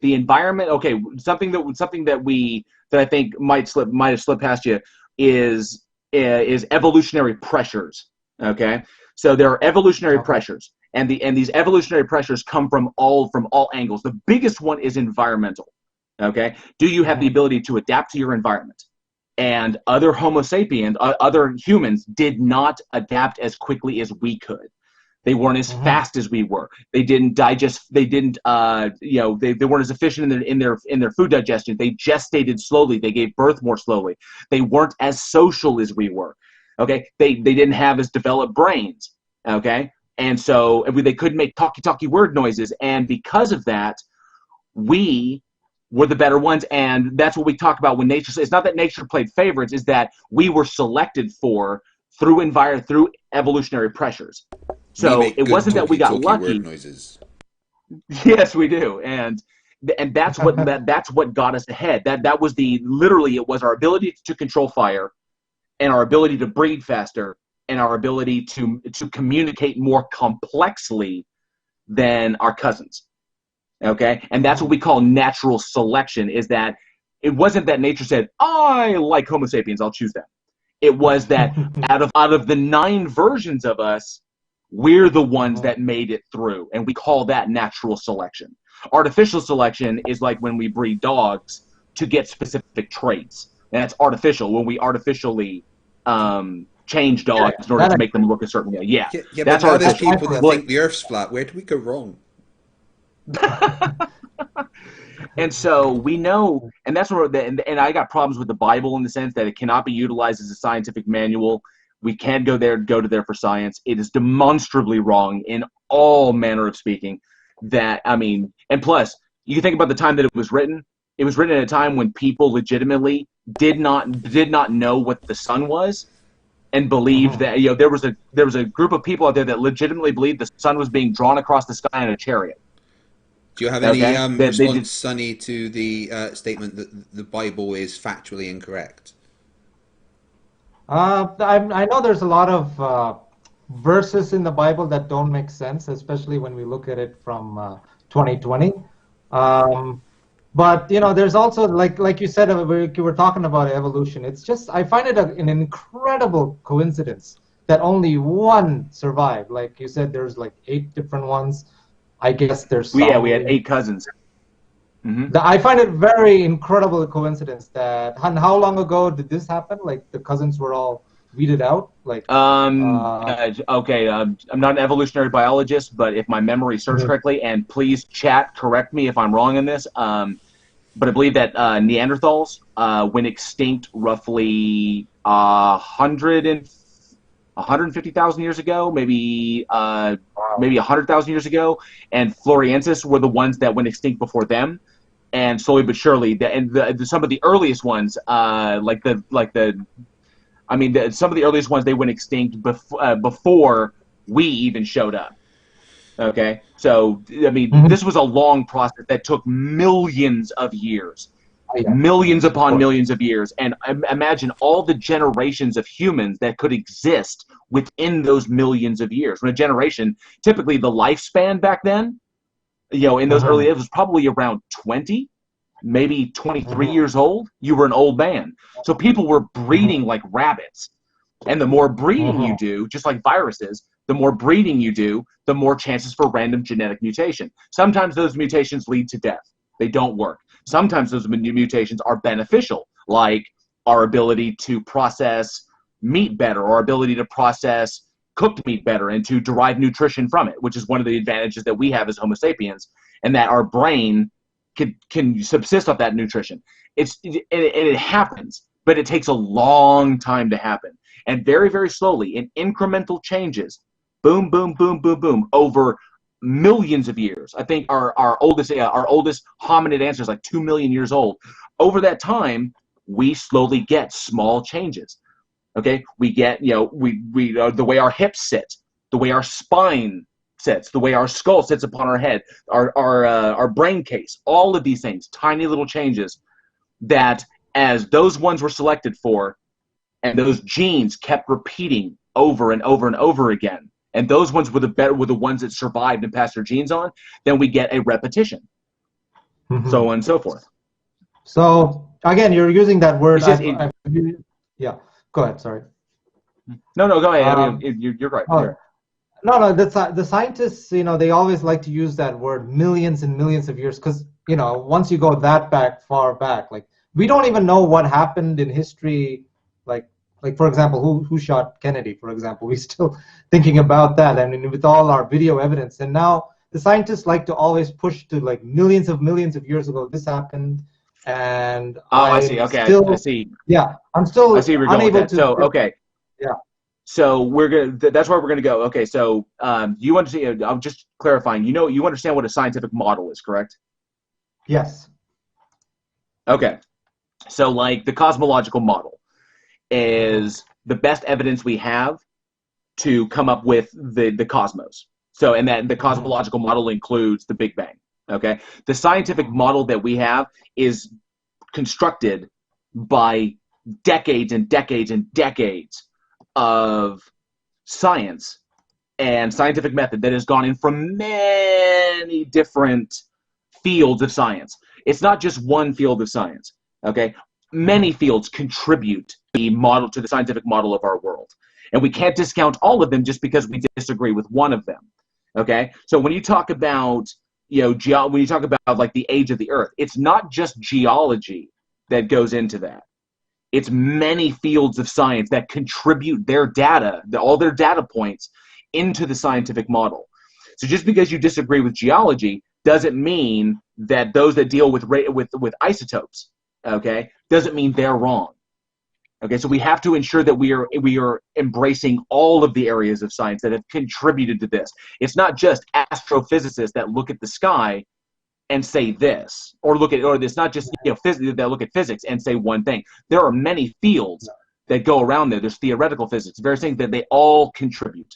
the environment. Okay, something that I think might have slipped past you is evolutionary pressures. Okay, so there are evolutionary pressures. And these evolutionary pressures come from all angles. The biggest one is environmental. Okay, do you have the ability to adapt to your environment? And other Homo sapiens, other humans, did not adapt as quickly as we could. They weren't as fast as we were. They didn't digest. They didn't. They weren't as efficient in their food digestion. They gestated slowly. They gave birth more slowly. They weren't as social as we were. Okay, they didn't have as developed brains. Okay. And so they couldn't make talky word noises. And because of that, we were the better ones. And that's what we talk about when nature. It's not that nature played favorites. Is that we were selected for through evolutionary pressures. So it wasn't that we got lucky. Word noises. Yes, we do. And that's what that's what got us ahead. That was it was our ability to control fire and our ability to breed faster. And our ability to communicate more complexly than our cousins, okay? And that's what we call natural selection, is that it wasn't that nature said, I like Homo sapiens, I'll choose them. It was that out of the 9 versions of us, we're the ones that made it through, and we call that natural selection. Artificial selection is like when we breed dogs to get specific traits, and that's artificial, when we artificially change dogs in order to make them look a certain way. Yeah, that's but there's people that think the Earth's flat. Where do we go wrong? And so we know, and that's where and I got problems with the Bible in the sense that it cannot be utilized as a scientific manual. We can't go to there for science. It is demonstrably wrong in all manner of speaking. And plus, you think about the time that it was written. It was written at a time when people legitimately did not know what the sun was. And believed that there was a group of people out there that legitimately believed the sun was being drawn across the sky in a chariot. Do you have any response, Sonny, to the statement that the Bible is factually incorrect? I know there's a lot of verses in the Bible that don't make sense, especially when we look at it from 2020. But there's also like you said, you were talking about evolution. It's just I find it an incredible coincidence that only one survived. Like you said, there's like 8 different ones. I guess there's some. Yeah, we had 8 cousins. Mm-hmm. I find it very incredible coincidence that. And how long ago did this happen? Like the cousins were all weeded out. Like okay, I'm not an evolutionary biologist, but if my memory serves correctly, and please chat correct me if I'm wrong in this. But I believe that Neanderthals went extinct roughly 150,000 years ago, maybe 100,000 years ago, and Floriensis were the ones that went extinct before them. And slowly but surely, some of the earliest ones, some of the earliest ones, they went extinct before we even showed up. Okay, so this was a long process that took millions of years, millions upon millions of years, and imagine all the generations of humans that could exist within those millions of years. When a generation, typically the lifespan back then, in those early, it was probably around 20, maybe 23 years old. You were an old man, so people were breeding like rabbits, and the more breeding you do, just like viruses. The more breeding you do, the more chances for random genetic mutation. Sometimes those mutations lead to death. They don't work. Sometimes those mutations are beneficial, like our ability to process meat better, or our ability to process cooked meat better and to derive nutrition from it, which is one of the advantages that we have as Homo sapiens, and that our brain can subsist off that nutrition. It happens, but it takes a long time to happen. And very, very slowly, in incremental changes, boom, boom, boom, boom, boom, over millions of years. I think our oldest hominid ancestor is like 2 million years old. Over that time, we slowly get small changes. Okay, we get the way our hips sit, the way our spine sits, the way our skull sits upon our head, our brain case, all of these things, tiny little changes that, as those ones were selected for, and those genes kept repeating over and over and over again, and those ones were the ones that survived and passed their genes on, then we get a repetition, so on and so forth. So again, you're using that word. Yeah, go ahead. Sorry. No, go ahead. You're right. No, the scientists, they always like to use that word millions and millions of years, because once you go that far back, like we don't even know what happened in history, like for example, who shot Kennedy, for example. We're still thinking about that, and with all our video evidence. And now the scientists like to always push to like millions of years ago this happened, and I see. Okay, I see. Yeah, I'm still I see where you're going with that. So okay. Yeah. So that's where we're gonna go. Okay, so you understand? I'm just clarifying. You understand what a scientific model is, correct? Yes. Okay. So like the cosmological model is the best evidence we have to come up with the cosmos. So, and that the cosmological model includes the Big Bang. Okay. The scientific model that we have is constructed by decades and decades and decades of science and scientific method that has gone in from many different fields of science. It's not just one field of science. Okay. Many fields contribute the model to the scientific model of our world, and we can't discount all of them just because we disagree with one of them. Okay, so when you talk about when you talk about like the age of the Earth, it's not just geology that goes into that. It's many fields of science that contribute their data, all their data points, into the scientific model. So just because you disagree with geology doesn't mean that those that deal with isotopes, okay, doesn't mean they're wrong. Okay, so we have to ensure that we are embracing all of the areas of science that have contributed to this. It's not just astrophysicists that look at the sky and say this, or it's not just physicists that look at physics and say one thing. There are many fields that go around there. There's theoretical physics, various things that they all contribute.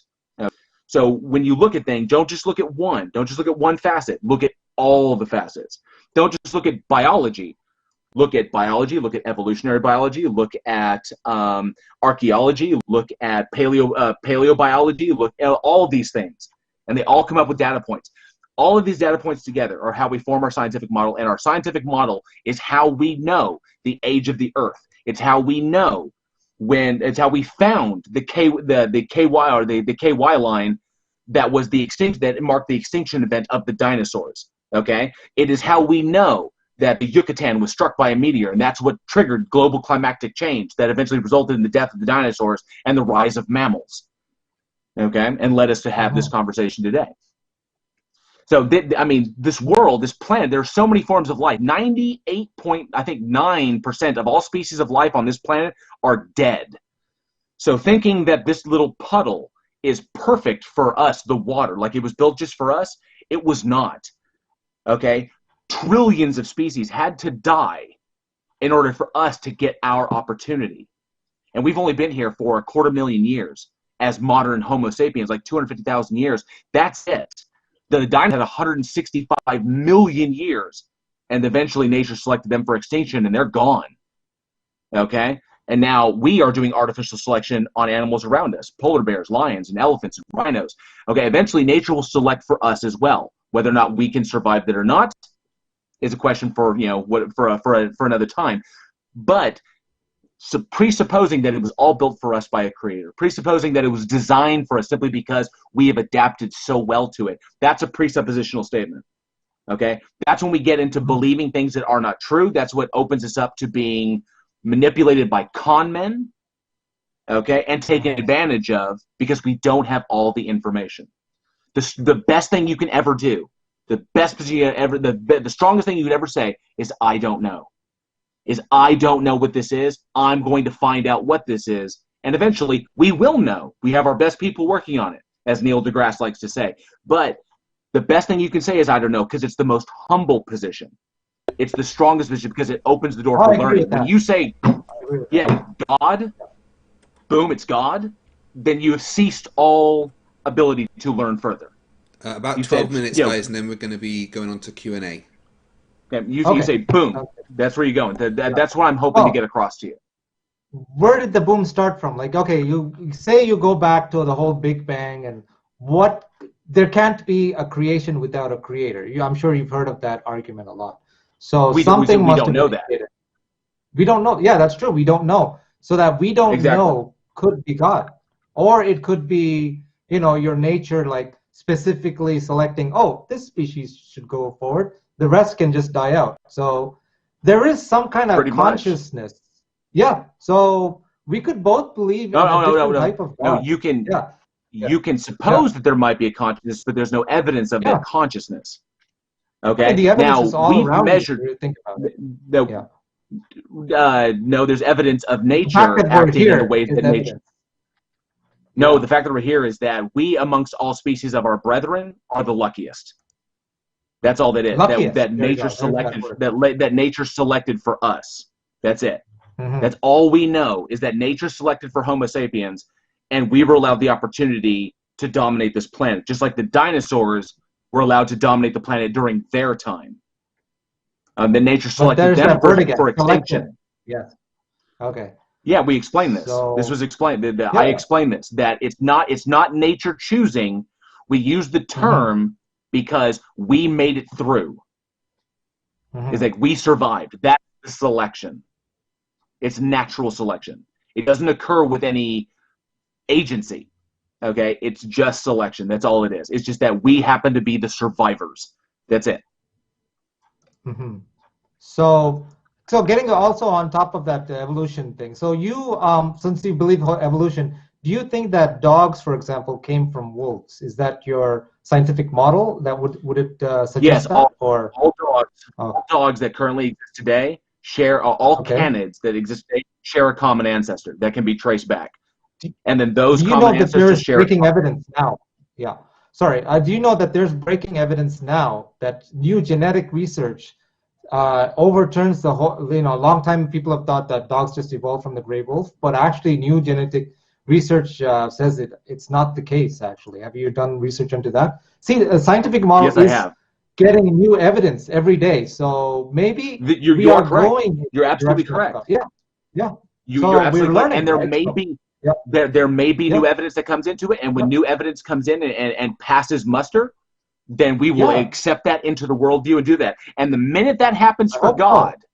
So when you look at things, don't just look at one. Don't just look at one facet. Look at all the facets. Don't just look at biology. Look at biology, look at evolutionary biology, look at archaeology, look at paleobiology, look at all of these things. And they all come up with data points. All of these data points together are how we form our scientific model, and our scientific model is how we know the age of the Earth. It's how we know it's how we found the KY or the KY line that was the extinction, that marked the extinction event of the dinosaurs. Okay? It is how we know that the Yucatan was struck by a meteor, and that's what triggered global climatic change that eventually resulted in the death of the dinosaurs and the rise of mammals. Okay? And led us to have this conversation today. So, this world, this planet, there are so many forms of life. 98.9% of all species of life on this planet are dead. So thinking that this little puddle is perfect for us, the water, like it was built just for us, it was not. Okay? Trillions of species had to die in order for us to get our opportunity. And we've only been here for 250,000 years as modern Homo sapiens, like 250,000 years. That's it. The dinosaurs had 165 million years, and eventually nature selected them for extinction, and they're gone. Okay? And now we are doing artificial selection on animals around us, polar bears, lions, and elephants, and rhinos. Okay, eventually nature will select for us as well. Whether or not we can survive that or not is a question for, for another time. But presupposing that it was all built for us by a creator, presupposing that it was designed for us simply because we have adapted so well to it, that's a presuppositional statement. Okay? That's when we get into believing things that are not true. That's what opens us up to being manipulated by con men, okay, and taken advantage of because we don't have all the information. The best thing you can ever do, the strongest thing you could ever say is, I don't know. I don't know what this is. I'm going to find out what this is. And eventually, we will know. We have our best people working on it, as Neil deGrasse likes to say. But the best thing you can say is, I don't know, because it's the most humble position. It's the strongest position because it opens the door for learning. When you say, yeah, God, boom, it's God, then you have ceased all ability to learn further. About 12 minutes, guys, and then we're going to be going on to Q&A. You say, boom, that's where you're going. That's what I'm hoping to get across to you. Where did the boom start from? Like, okay, you say you go back to the whole Big Bang, and there can't be a creation without a creator. I'm sure you've heard of that argument a lot. So we don't know that. We don't know. Yeah, that's true. We don't know. So that we don't know could be God. Or it could be, your nature, like specifically selecting, this species should go forward. The rest can just die out. So there is some kind of consciousness. Much. Yeah. So we could both believe in a different type of God. No, you can suppose that there might be a consciousness, but there's no evidence of that consciousness. Okay. The evidence is all we've around measured. You think about it. No, there's evidence of nature acting in the ways that nature. No, the fact that we're here is that we, amongst all species of our brethren, are the luckiest. That's all that is. That nature selected. That nature selected for us. That's it. Mm-hmm. That's all we know is that nature selected for Homo sapiens, and we were allowed the opportunity to dominate this planet, just like the dinosaurs were allowed to dominate the planet during their time. The nature selected them for extinction. Yes. Okay. Yeah, we explained this. This was explained. I explained this, that it's not nature choosing. We use the term because we made it through. It's like we survived. That's the selection. It's natural selection. It doesn't occur with any agency. Okay? It's just selection. That's all it is. It's just that we happen to be the survivors. That's it. So getting also on top of that evolution thing. So you, since you believe evolution, do you think that dogs, for example, came from wolves? Is that your scientific model? That would it suggest yes, that? All dogs that currently exist today share all canids that exist today share a common ancestor that can be traced back, and then those common ancestors share. Breaking evidence now. Yeah. Sorry. Do you know that there's breaking evidence now that new genetic research overturns the whole? Long time people have thought that dogs just evolved from the gray wolf, but actually new genetic research says it's not the case. Actually, have you done research into that? See, a scientific model getting new evidence every day. So maybe You are correct. going in You're the absolutely direction of correct. God. Yeah, yeah. You're So absolutely we're correct. learning, And there right? may So, be yeah, there may be yeah, new evidence that comes into it, and when yeah, new evidence comes in and passes muster, then we will yeah. accept that into the worldview and do that. And the minute that happens I for hope God, so.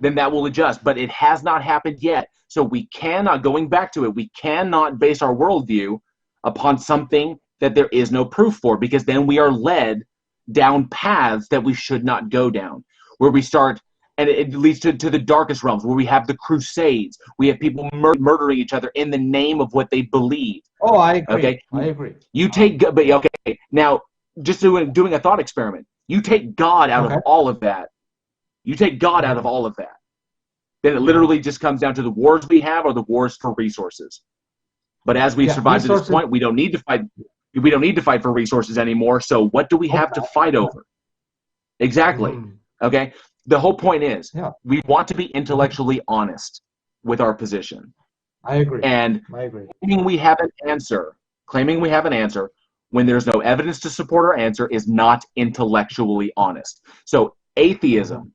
then that will adjust. But it has not happened yet. So we cannot, going back to it, we cannot base our worldview upon something that there is no proof for, because then we are led down paths that we should not go down, where we start, and it leads to the darkest realms, where we have the Crusades. We have people murdering each other in the name of what they believe. Oh, I agree. Okay? I agree. You take, but okay, now, just doing a thought experiment. You take God out Okay. of all of that. You take God out of all of that. Then it literally just comes down to the wars we have or the wars for resources. But as we've survived to this Resources. point, we don't need to fight. We don't need to fight for resources anymore. So what do we have to fight over? Exactly. Mhm. Okay. The whole point is Yeah. we want to be intellectually honest with our position. I agree. And I agree. claiming we have an answer when there's no evidence to support our answer is not intellectually honest. So atheism,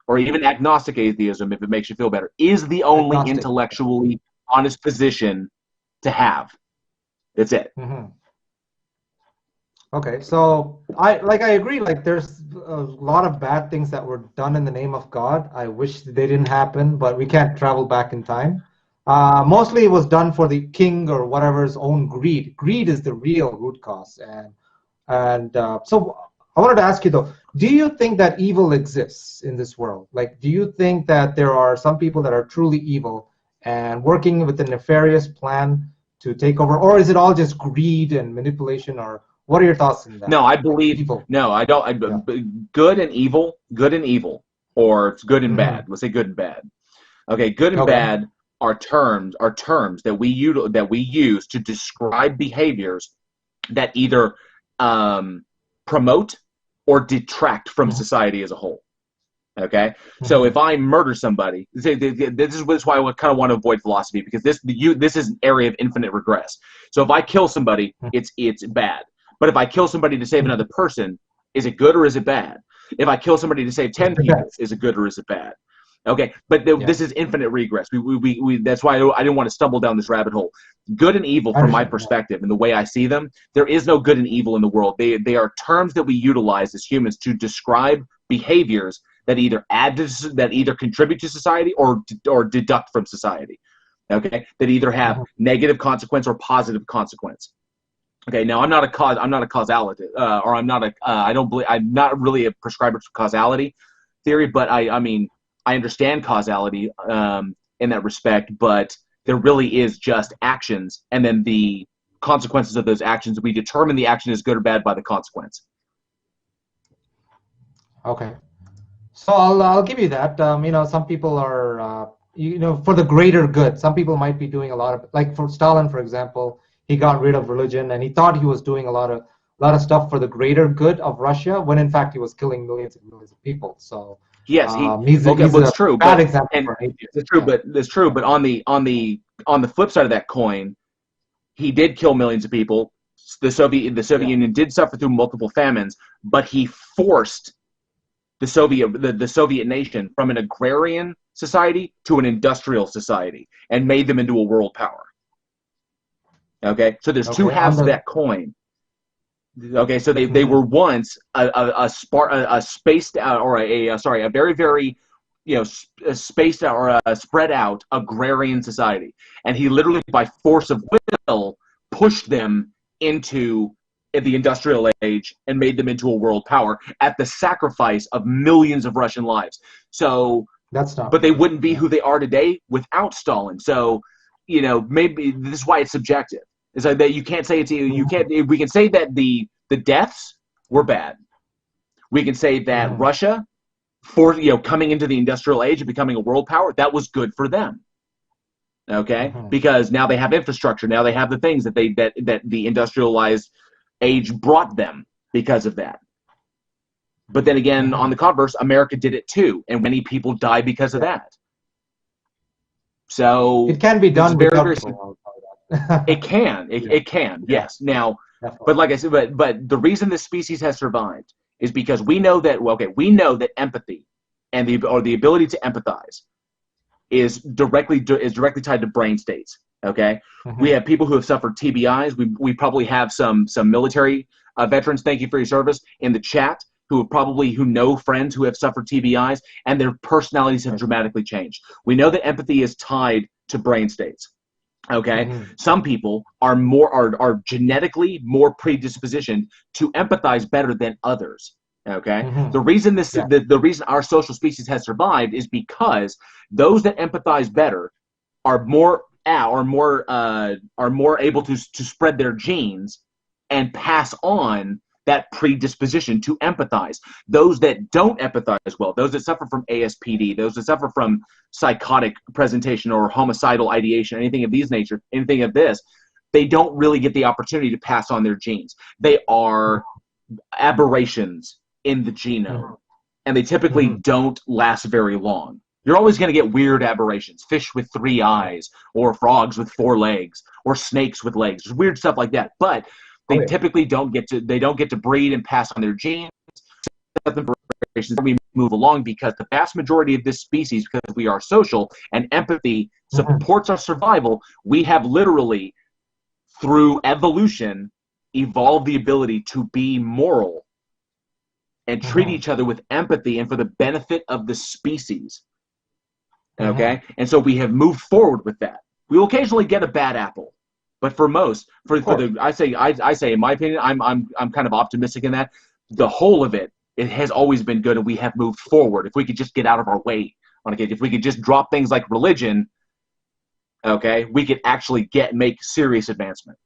or even agnostic atheism, if it makes you feel better, is the only intellectually honest position to have. That's it. Okay, so I agree. Like, there's a lot of bad things that were done in the name of God. I wish they didn't happen, but we can't travel back in time. Mostly it was done for the king or whatever's own greed. Greed is the real root cause, and so I wanted to ask you though, do you think that evil exists in this world? Like, do you think that there are some people that are truly evil and working with a nefarious plan to take over, or is it all just greed and manipulation? Or what are your thoughts on that? No, I believe evil. No, I don't. Good and evil, or it's good and bad. Let's say good and bad. Okay, good and bad are terms that we use to describe behaviors that either promote or detract from society as a whole. Okay, so if I murder somebody, this is why I kind of want to avoid philosophy, because this is an area of infinite regress. So if I kill somebody, it's bad. But if I kill somebody to save another person, is it good or is it bad? If I kill somebody to save 10 people, is it good or is it bad? Okay, but this is infinite regress. That's why I didn't want to stumble down this rabbit hole. Good and evil, from my perspective and the way I see them, there is no good and evil in the world. They are terms that we utilize as humans to describe behaviors that either contribute to society or deduct from society. Okay, that either have negative consequence or positive consequence. Okay, now I'm not a causality, or I'm not really a prescriber to causality theory, but I mean, I understand causality in that respect, but there really is just actions, and then the consequences of those actions, we determine the action is good or bad by the consequence. Okay, so I'll give you that. Some people are, for the greater good. Some people might be doing a lot of, like for Stalin, for example, he got rid of religion, and he thought he was doing a lot of stuff for the greater good of Russia, when in fact he was killing millions and millions of people. So yes, he's it's true. Bad example for an atheist. It's true, but it's true. But on the flip side of that coin, he did kill millions of people. The Soviet Union did suffer through multiple famines, but he forced the Soviet nation from an agrarian society to an industrial society and made them into a world power. Okay, so there's two halves of that coin. Okay, so they were once a spaced out, or a very, very, spaced out or a spread out agrarian society, and he literally by force of will pushed them into the industrial age and made them into a world power at the sacrifice of millions of Russian lives. So but they wouldn't be who they are today without Stalin. So maybe this is why it's subjective. It's like that you can't say it's you can't. We can say that the deaths were bad. We can say that Russia, coming into the industrial age and becoming a world power, that was good for them. Okay, because now they have infrastructure. Now they have the things that the industrialized age brought them because of that. But then again, on the converse, America did it too, and many people died because of that. So it can be done without it can. It can. Yes. Now, but like I said, but the reason this species has survived is because we know that, well, okay, we know that empathy and the ability to empathize is directly tied to brain states. Okay, we have people who have suffered TBIs. We probably have some military veterans. Thank you for your service in the chat who know friends who have suffered TBIs, and their personalities have dramatically changed. We know that empathy is tied to brain states. Okay, some people are genetically more predispositioned to empathize better than others. Okay, the reason the reason our social species has survived is because those that empathize better are more able to spread their genes and pass on that predisposition to empathize. Those that don't empathize well, those that suffer from ASPD, those that suffer from psychotic presentation or homicidal ideation, anything of this, they don't really get the opportunity to pass on their genes. They are aberrations in the genome, and they typically don't last very long. You're always going to get weird aberrations, fish with 3 eyes, or frogs with 4 legs, or snakes with legs. There's weird stuff like that, but they typically don't get to breed and pass on their genes. We move along because the vast majority of this species, because we are social and empathy supports our survival, we have literally, through evolution, evolved the ability to be moral and treat each other with empathy and for the benefit of the species. Okay, and so we have moved forward with that. We will occasionally get a bad apple, but for most, I say in my opinion, I'm kind of optimistic in that the whole of it has always been good, and we have moved forward. If we could just get out of our way on occasion, if we could just drop things like religion, okay, we could actually make serious advancement.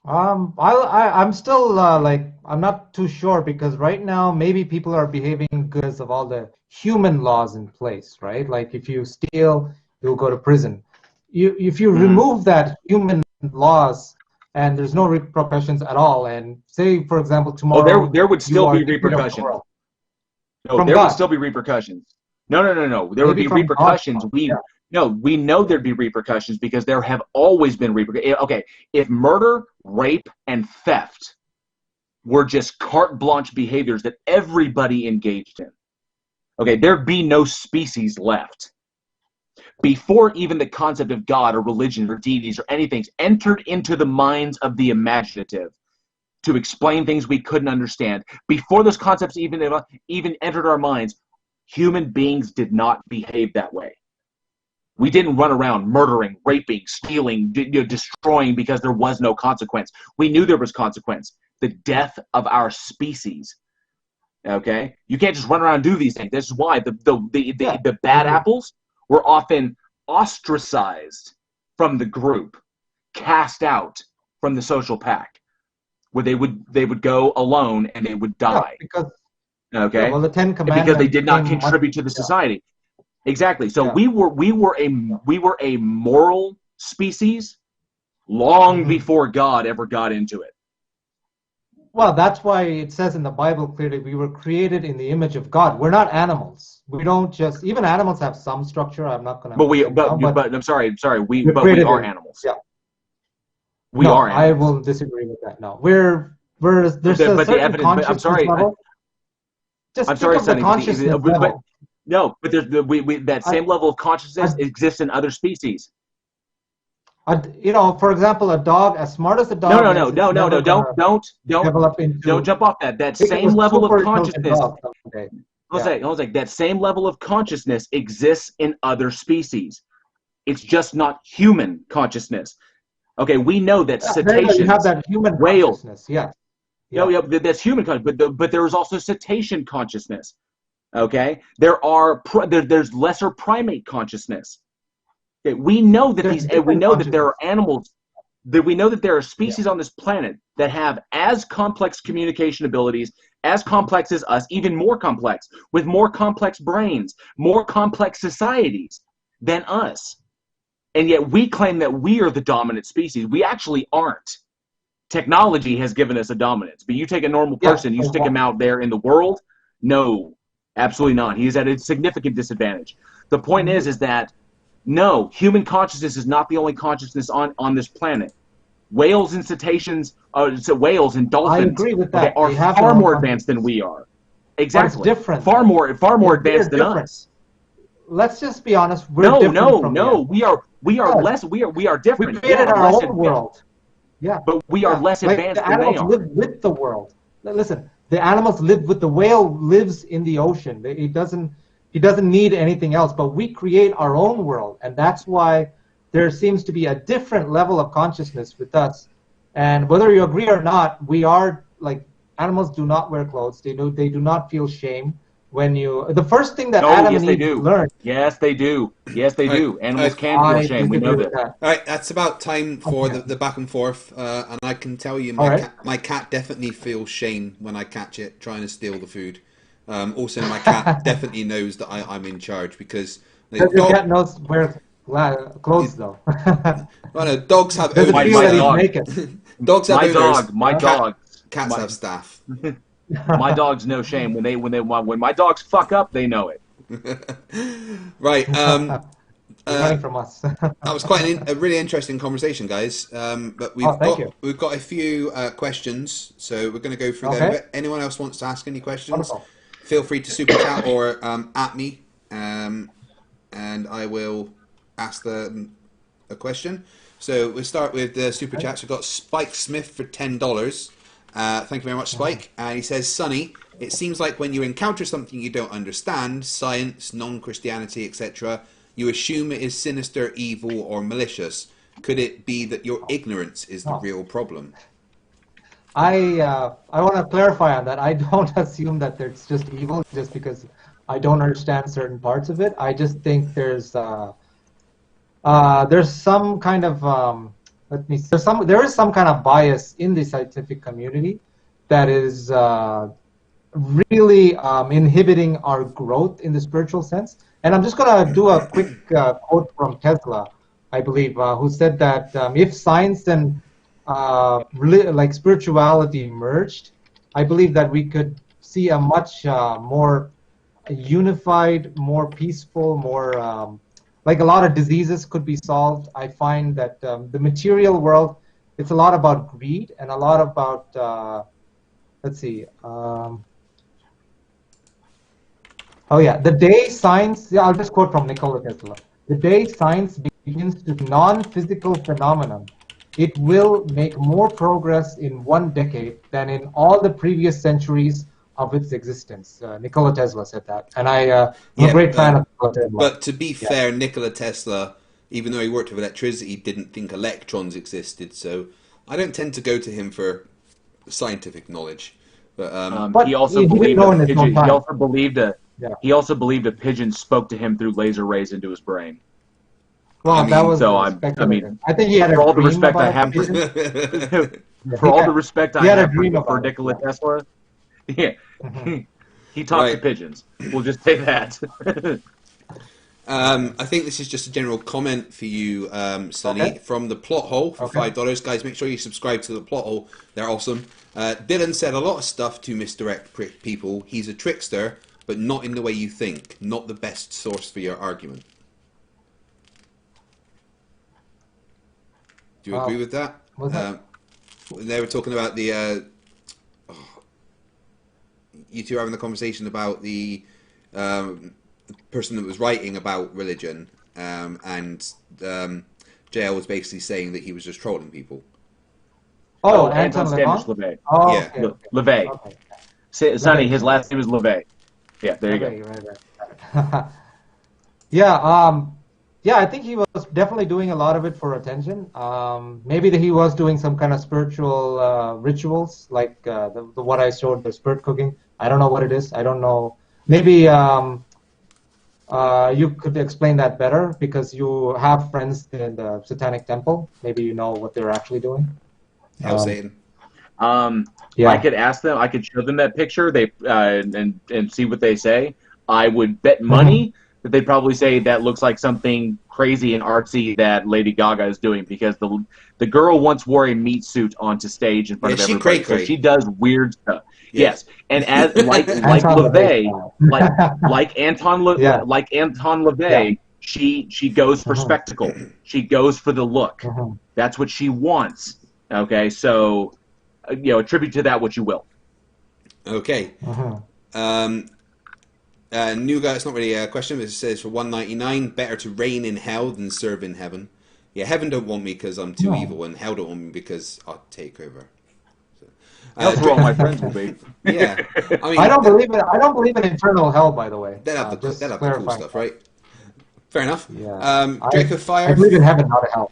I'm still I'm not too sure, because right now maybe people are behaving good because of all the human laws in place, right? Like if you steal, you'll go to prison. If you remove that human laws and there's no repercussions at all, and say for example tomorrow there would still be repercussions. No, there would still be repercussions. No. There would be repercussions. No, we know there'd be repercussions because there have always been repercussions. Okay, if murder, rape, and theft were just carte blanche behaviors that everybody engaged in, okay, there'd be no species left. Before even the concept of God or religion or deities or anything entered into the minds of the imaginative to explain things we couldn't understand, before those concepts even entered our minds, human beings did not behave that way. We didn't run around murdering, raping, stealing, destroying because there was no consequence. We knew there was consequence. The death of our species. Okay? You can't just run around and do these things. This is why the bad apples were often ostracized from the group, cast out from the social pack, where they would go alone and they would die. Okay? Well, the 10 Commandments, because they did not contribute to the society. Exactly. So we were a moral species long before God ever got into it. Well, that's why it says in the Bible clearly we were created in the image of God. We're not animals. We don't just, even animals have some structure. I'm not going to. But I'm sorry. We are animals. Yeah. We are animals. I will disagree with that. No, there's a certain consciousness level. I'm sorry, Sonny. No, but there's that same level of consciousness exists in other species. For example, a dog, as smart as a dog. No. Don't jump off that. That same level of consciousness. That same level of consciousness exists in other species. It's just not human consciousness. Okay, we know that cetaceans, you have that human consciousness. Yeah. That's human consciousness, but there is also cetacean consciousness. Okay, there's lesser primate consciousness. Okay, we know that we know that there are animals, that we know that there are species on this planet that have as complex communication abilities, as complex as us, even more complex, with more complex brains, more complex societies than us. And yet we claim that we are the dominant species. We actually aren't. Technology has given us a dominance, but you take a normal person, you stick him out there in the world, no. Absolutely not. He is at a significant disadvantage. The point is that, no, human consciousness is not the only consciousness on this planet. whales and cetaceans, whales and dolphins, agree with that. are They have far their own more consciousness. advanced than we are. Exactly. It's different. Far more We're advanced than different. us. Let's just be honest. We're No, different no, from no. them. We are Yes. less. We are We different. created Yeah, our less own advanced. world. Yeah. But we are less Like advanced the than they animals are. live with the world. Listen, the animals live with the whale lives in the ocean. He doesn't need anything else. But we create our own world, and that's why there seems to be a different level of consciousness with us. And whether you agree or not, we are like animals. Do not wear clothes. They do not feel shame when you. The first thing that Adam yes, and they Eve do. learned. Yes, they do. Yes, they do. Animals can feel I shame. We know disagree with that. All right, that's about time for Okay. the back and forth, and I can tell you All right. my cat definitely feels shame when I catch it trying to steal the food. Also, my cat definitely knows that I'm in charge because the Does your dog, cat knows wear clothes though? well, no, dogs have Does it My- feel my that he's dog. naked? dogs have My owners. dog. My Cat- dog. Cats my- have staff. My dogs know shame. When my dogs fuck up, they know it. Right. You're running from us. That was quite a really interesting conversation, guys. But thank you. we've got a few questions, so we're going to go through them. Okay. If anyone else wants to ask any questions, Wonderful. feel free to super chat or at me, and I will ask a question. So we'll start with the super chats. We've got Spike Smith for $10. Thank you very much, Spike. And he says, Sonny, it seems like when you encounter something you don't understand, science, non-Christianity, etc., you assume it is sinister, evil, or malicious. Could it be that your ignorance is the real problem? I want to clarify on that. I don't assume that it's just evil just because I don't understand certain parts of it. I just think there's some kind of there is some kind of bias in the scientific community that is really inhibiting our growth in the spiritual sense. And I'm just going to do a quick quote from Tesla, I believe, who said that if science and like spirituality merged, I believe that we could see a much more unified, more peaceful, more like a lot of diseases could be solved. I find that the material world, it's a lot about greed and a lot about, let's see, the day science, I'll just quote from Nikola Tesla. The day science begins to non-physical phenomenon, it will make more progress in one decade than in all the previous centuries of its existence. Nikola Tesla said that. And I'm a great fan of Nikola Tesla. But to be fair, Nikola Tesla, even though he worked with electricity, didn't think electrons existed. So I don't tend to go to him for scientific knowledge. But he also he didn't believed know a in his own pigeon. time. He also believed Yeah. He also believed a pigeon spoke to him through laser rays into his brain. Well, I mean, that was so speculative. I think he had a for all the dream respect I about have it. For all the respect I he had a have dream for about it, Nikola yeah. Tesla, he talks to Right. pigeons. We'll just say that. I think this is just a general comment for you, Sonny, Okay. from the Plot Hole for Okay. $5. Guys, make sure you subscribe to the Plot Hole. They're awesome. Dylan said a lot of stuff to misdirect people. He's a trickster, but not in the way you think. Not the best source for your argument. Do you agree with that? Was that- They were talking about the... you two were having the conversation about the person that was writing about religion, and JL was basically saying that he was just trolling people. Oh, Anton Anton Standish LaVey? LaVey. Oh, Yeah. okay, okay. LaVey. Okay. Sonny, his last name is LaVey. Yeah, there you go. Right. Yeah, I think he was definitely doing a lot of it for attention. Maybe that he was doing some kind of spiritual rituals, like the what I showed, the spirit cooking. I don't know what it is. I don't know. Maybe you could explain that better because you have friends in the Satanic Temple. Maybe you know what they're actually doing. Hell Satan. Yeah. I could ask them. I could show them that picture. And see what they say. I would bet money that they'd probably say that looks like something crazy and artsy that Lady Gaga is doing because the girl once wore a meat suit onto stage in front of she everybody. cray-cray. So she does weird stuff. Yes. Yes, and as like Anton LaVey, LaVey. like Anton LaVey, she goes for spectacle. She goes for the look. That's what she wants. Okay, so attribute to that what you will. Okay. Nuga, it's not really a question, but it says for $1.99, better to reign in hell than serve in heaven. Yeah, heaven don't want me because I'm too evil, and hell don't want me because I'll take over. So, That's where all my friends will be. yeah, I mean, I don't believe in eternal hell, by the way. They'll have the cool stuff, right? Fair enough. Yeah. Draco Fire. I believe in heaven, not a hell.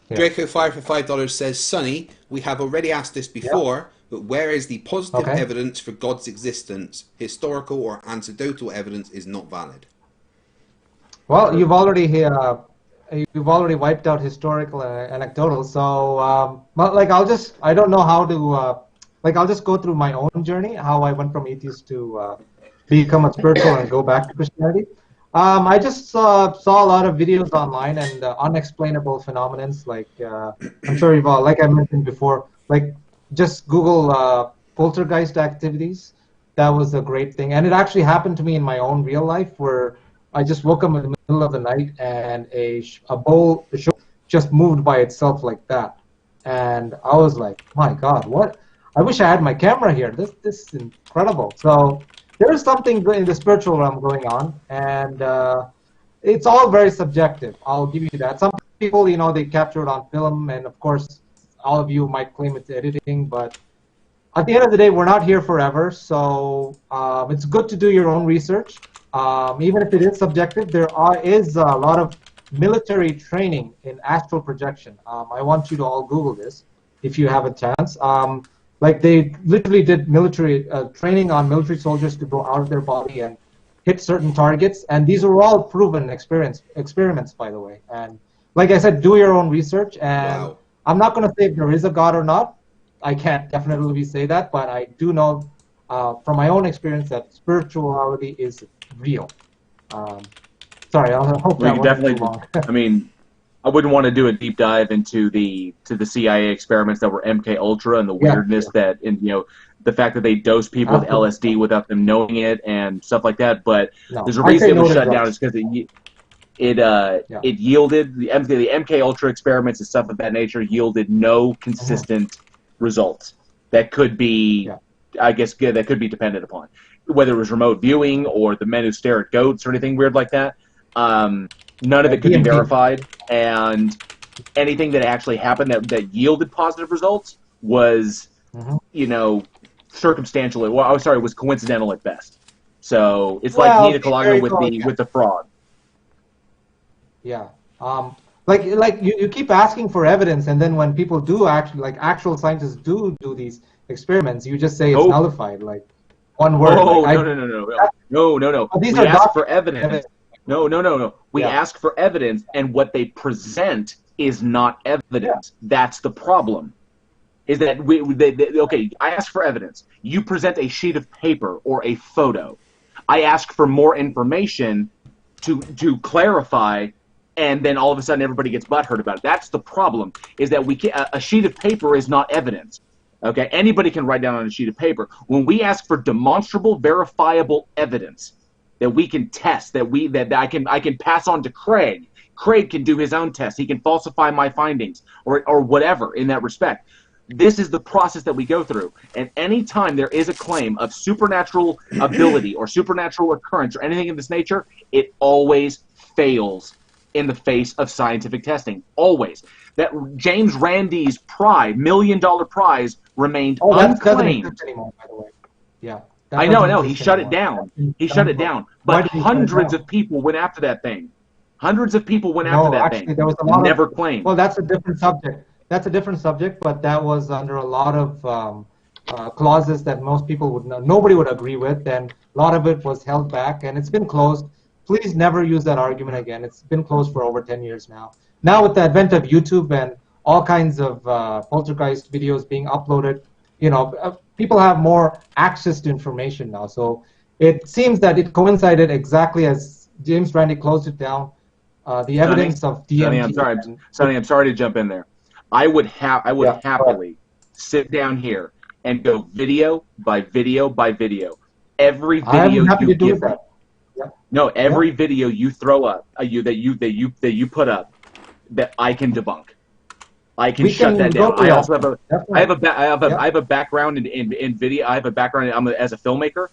Yeah. Draco Fire for $5 says, Sonny, we have already asked this before, but where is the positive evidence for God's existence? Historical or anecdotal evidence is not valid. Well, you've already wiped out historical and anecdotal. So, I don't know how to, I'll just go through my own journey, how I went from atheist to become a spiritual and go back to Christianity. I just saw a lot of videos online and unexplainable phenomenons. Like I'm sure you've all, like I mentioned before, like just Google poltergeist activities. That was a great thing, and it actually happened to me in my own real life, where I just woke up in the middle of the night and a bowl just moved by itself like that, and I was like, my God, what? I wish I had my camera here. This is incredible. So. There is something in the spiritual realm going on, and it's all very subjective. I'll give you that. Some people, they capture it on film, and of course, all of you might claim it's editing, but at the end of the day, we're not here forever, so it's good to do your own research. Even if it is subjective, there is a lot of military training in astral projection. I want you to all Google this if you have a chance. Like they literally did military training on military soldiers to go out of their body and hit certain targets, and these are all proven experiments, by the way. And like I said, do your own research. And I'm not going to say if there is a God or not. I can't definitely say that, but I do know from my own experience that spirituality is real. Sorry, I hope that wasn't too long. I mean, I wouldn't want to do a deep dive into the CIA experiments that were MK Ultra and the weirdness that, and the fact that they dose people with LSD without them knowing it and stuff like that. But there's a reason it was shut down. It's because it yielded the MK Ultra experiments and stuff of that nature yielded no consistent results that could be, I guess, that could be depended upon, whether it was remote viewing or the men who stare at goats or anything weird like that. None of it could be verified, and anything that actually happened that yielded positive results was, circumstantial. Well, I'm sorry, it was coincidental at best. So it's like Nina Kalaga with the frog. Yeah. Like you keep asking for evidence, and then when people do actually, like actual scientists do these experiments, you just say it's nullified, like one word. Oh, like, no. These we are ask for evidence. No. We ask for evidence, and what they present is not evidence. That's the problem. Is that I ask for evidence. You present a sheet of paper or a photo. I ask for more information to clarify, and then all of a sudden everybody gets butthurt about it. That's the problem. Is that a sheet of paper is not evidence. Okay, anybody can write down on a sheet of paper. When we ask for demonstrable, verifiable evidence that we can test, that I can pass on to Craig. Craig can do his own test. He can falsify my findings or whatever in that respect. This is the process that we go through. And any time there is a claim of supernatural ability or supernatural occurrence or anything of this nature, it always fails in the face of scientific testing. Always. That James Randi's $1 million prize remained unclaimed. Doesn't exist anymore, by the way. Yeah. I know. He shut it down. But hundreds of people went after that thing. Hundreds of people went after that thing. There was a lot never claimed. Well, that's a different subject. But that was under a lot of clauses that most people nobody would agree with, and a lot of it was held back, and it's been closed. Please never use that argument again. It's been closed for over 10 years now. Now with the advent of YouTube and all kinds of poltergeist videos being uploaded, people have more access to information now. So it seems that it coincided exactly as James Randi closed it down. The evidence of DMT. Sonny, I'm sorry to jump in there. I would happily sit down here and go video by video by video. Every video you give me. No, every video you throw up, that you put up, that I can debunk. I can We shut can that go down. through I that. also have a Definitely. I have a ba- Yeah. I have a background in video. I have a background as a filmmaker.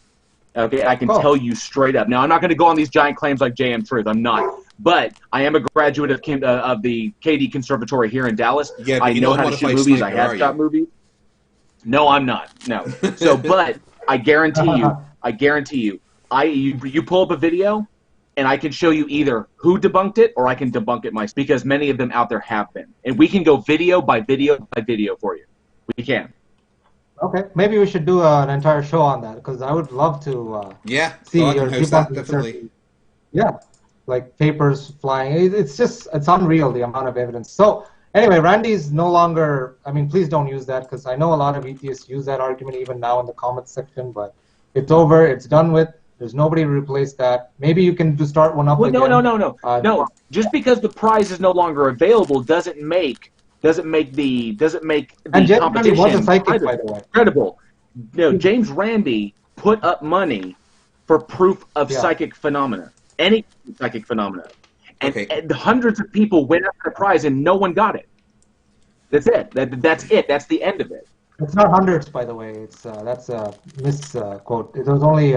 Okay, I can Cool. tell you straight up. Now, I'm not going to go on these giant claims like JM Truth. I'm not. But I am a graduate of the KD Conservatory here in Dallas. Yeah, but I you're know not a how to shoot modified movies. sniper, I have are shot you? movies. No, I'm not. No. So, but I guarantee you, you pull up a video, and I can show you either who debunked it or I can debunk it myself, because many of them out there have been, and we can go video by video by video for you. We can. Okay, maybe we should do an entire show on that because I would love to Yeah, see so I your can host that, debunking definitely. certain. Yeah, like papers flying. It's unreal the amount of evidence. So anyway, Randy's no longer. I mean, please don't use that because I know a lot of atheists use that argument even now in the comments section. But it's over. It's done with. There's nobody to replace that. Maybe you can start one up Well, again. no. Just because the prize is no longer available doesn't make the And James Randi competition was a psychic, by the way. credible. No, James Randi put up money for proof of Yeah. psychic phenomena, any psychic phenomena, and, Okay. and hundreds of people went after the prize and no one got it. That's it. That's it. That's the end of it. It's not hundreds, by the way. It's that's a misquote. It was only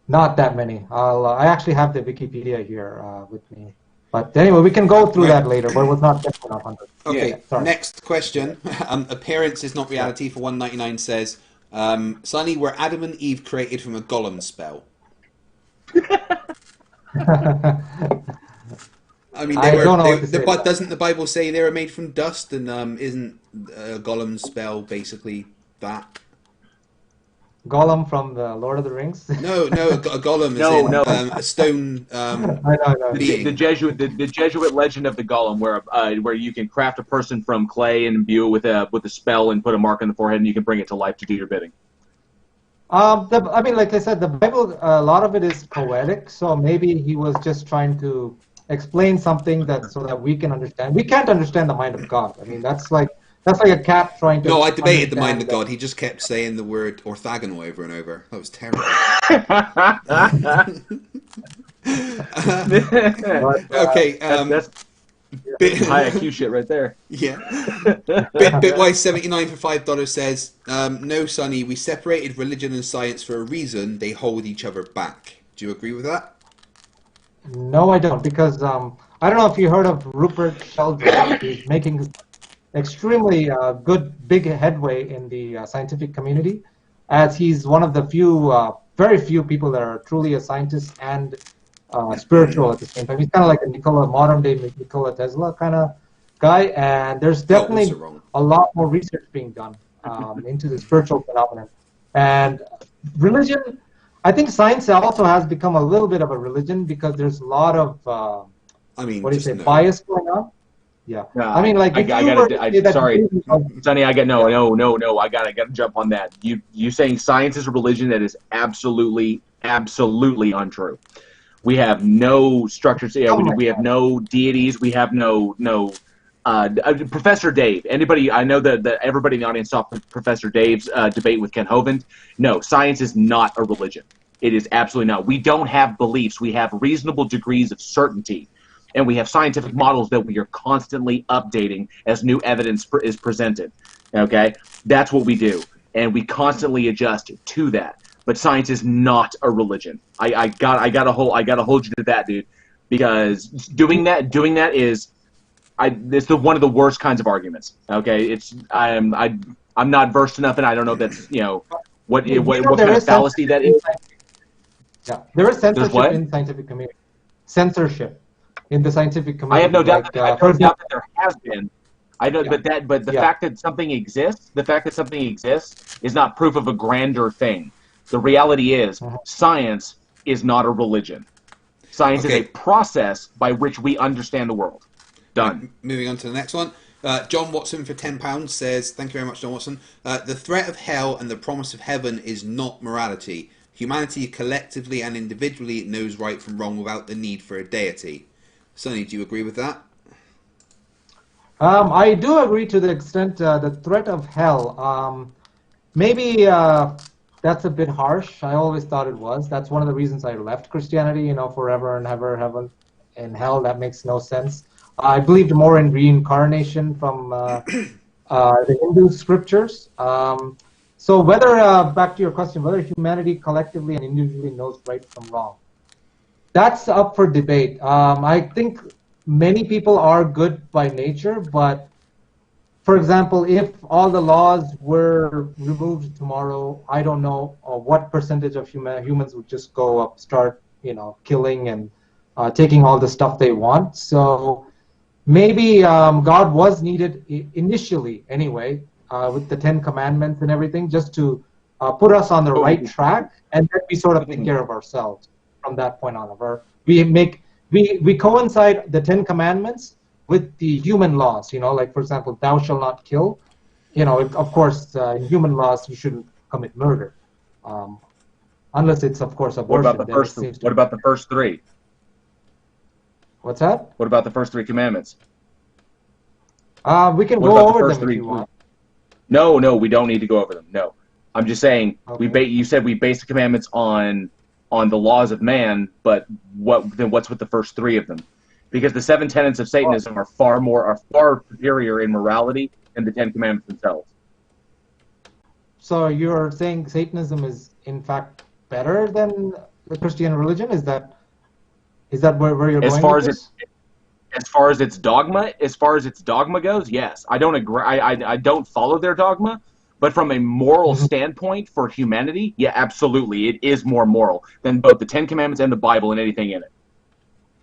not that many. I actually have the Wikipedia here with me. But anyway, we can go through that later. But it was not definitely not hundreds. Okay, Yeah, sorry. next question. Appearance is not reality for 199 says, Sonny, were Adam and Eve created from a golem spell? I mean, I don't know what to say but about doesn't the Bible say they were made from dust? And isn't a golem spell basically that? Gollum from the Lord of the Rings. No, a golem is No. a stone I know. being. The Jesuit legend of the golem, where you can craft a person from clay and imbue it with a spell and put a mark on the forehead, and you can bring it to life to do your bidding. I mean, like I said, the Bible, a lot of it is poetic, so maybe he was just trying to explain something so that we can understand. We can't understand the mind of God. I mean, that's like a cat trying to. No, I debated the mind of understand God. He just kept saying the word orthogonal over and over. That was terrible. Okay. That's high IQ shit right there. Yeah. Bitwise79 for $5 says, no, Sonny, we separated religion and science for a reason. They hold each other back. Do you agree with that? No, I don't, because I don't know if you heard of Rupert Sheldrake. He's making extremely good, big headway in the scientific community, as he's one of the very few people that are truly a scientist and spiritual at the same time. He's kind of like a modern-day Nikola Tesla kind of guy, and there's definitely also wrong. a lot more research being done into the spiritual phenomenon. And religion, I think science also has become a little bit of a religion because there's a lot of, bias going on. Yeah. No, I mean, like, sorry, Sonny, I gotta jump on that. You saying science is a religion, that is absolutely untrue. We have no structures. Yeah, we have no deities. We have no Professor Dave. I know that everybody in the audience saw Professor Dave's debate with Ken Hovind. No, science is not a religion. It is absolutely not. We don't have beliefs. We have reasonable degrees of certainty. And we have scientific models that we are constantly updating as new evidence is presented. Okay, that's what we do, and we constantly adjust to that. But science is not a religion. I gotta hold you to that, dude, because doing that is it's one of the worst kinds of arguments. Okay, I'm not versed enough, and I don't know if that's what kind of fallacy that is. Yeah, there is censorship what? in the scientific community. Censorship in the scientific community. I have no doubt. Like, that there has been. I know, but the fact that something exists, is not proof of a grander thing. The reality is, science is not a religion. Science is a process by which we understand the world. Done. Moving on to the next one. John Watson for £10 says, thank you very much, John Watson. The threat of hell and the promise of heaven is not morality. Humanity collectively and individually knows right from wrong without the need for a deity. Sonny, do you agree with that? I do agree to the extent the threat of hell. Maybe that's a bit harsh. I always thought it was. That's one of the reasons I left Christianity. Forever and ever, heaven and hell. That makes no sense. I believed more in reincarnation from the Hindu scriptures. So whether, back to your question, whether humanity collectively and individually knows right from wrong, that's up for debate. I think many people are good by nature, but for example, if all the laws were removed tomorrow, I don't know what percentage of humans would just go up, start, killing and taking all the stuff they want. So maybe God was needed initially, anyway, with the Ten Commandments and everything, just to put us on the right track, and then we sort of take care of ourselves from that point on. We coincide the Ten Commandments with the human laws, like for example, thou shalt not kill. Of course, in human laws, you shouldn't commit murder, unless it's of course abortion. What about the first three? What's that? What about the first three commandments? We can go over them if you want. No, we don't need to go over them. No, I'm just saying Okay. you said we base the commandments on the laws of man, but what's with the first three of them? Because the 7 tenets of Satanism are far superior in morality than the 10 commandments themselves. So you're saying Satanism is in fact better than the Christian religion? Is that where you're going with this? As far as its dogma goes, yes. I don't agree. I don't follow their dogma, but from a moral standpoint for humanity, yeah, absolutely, it is more moral than both the 10 commandments and the Bible and anything in it.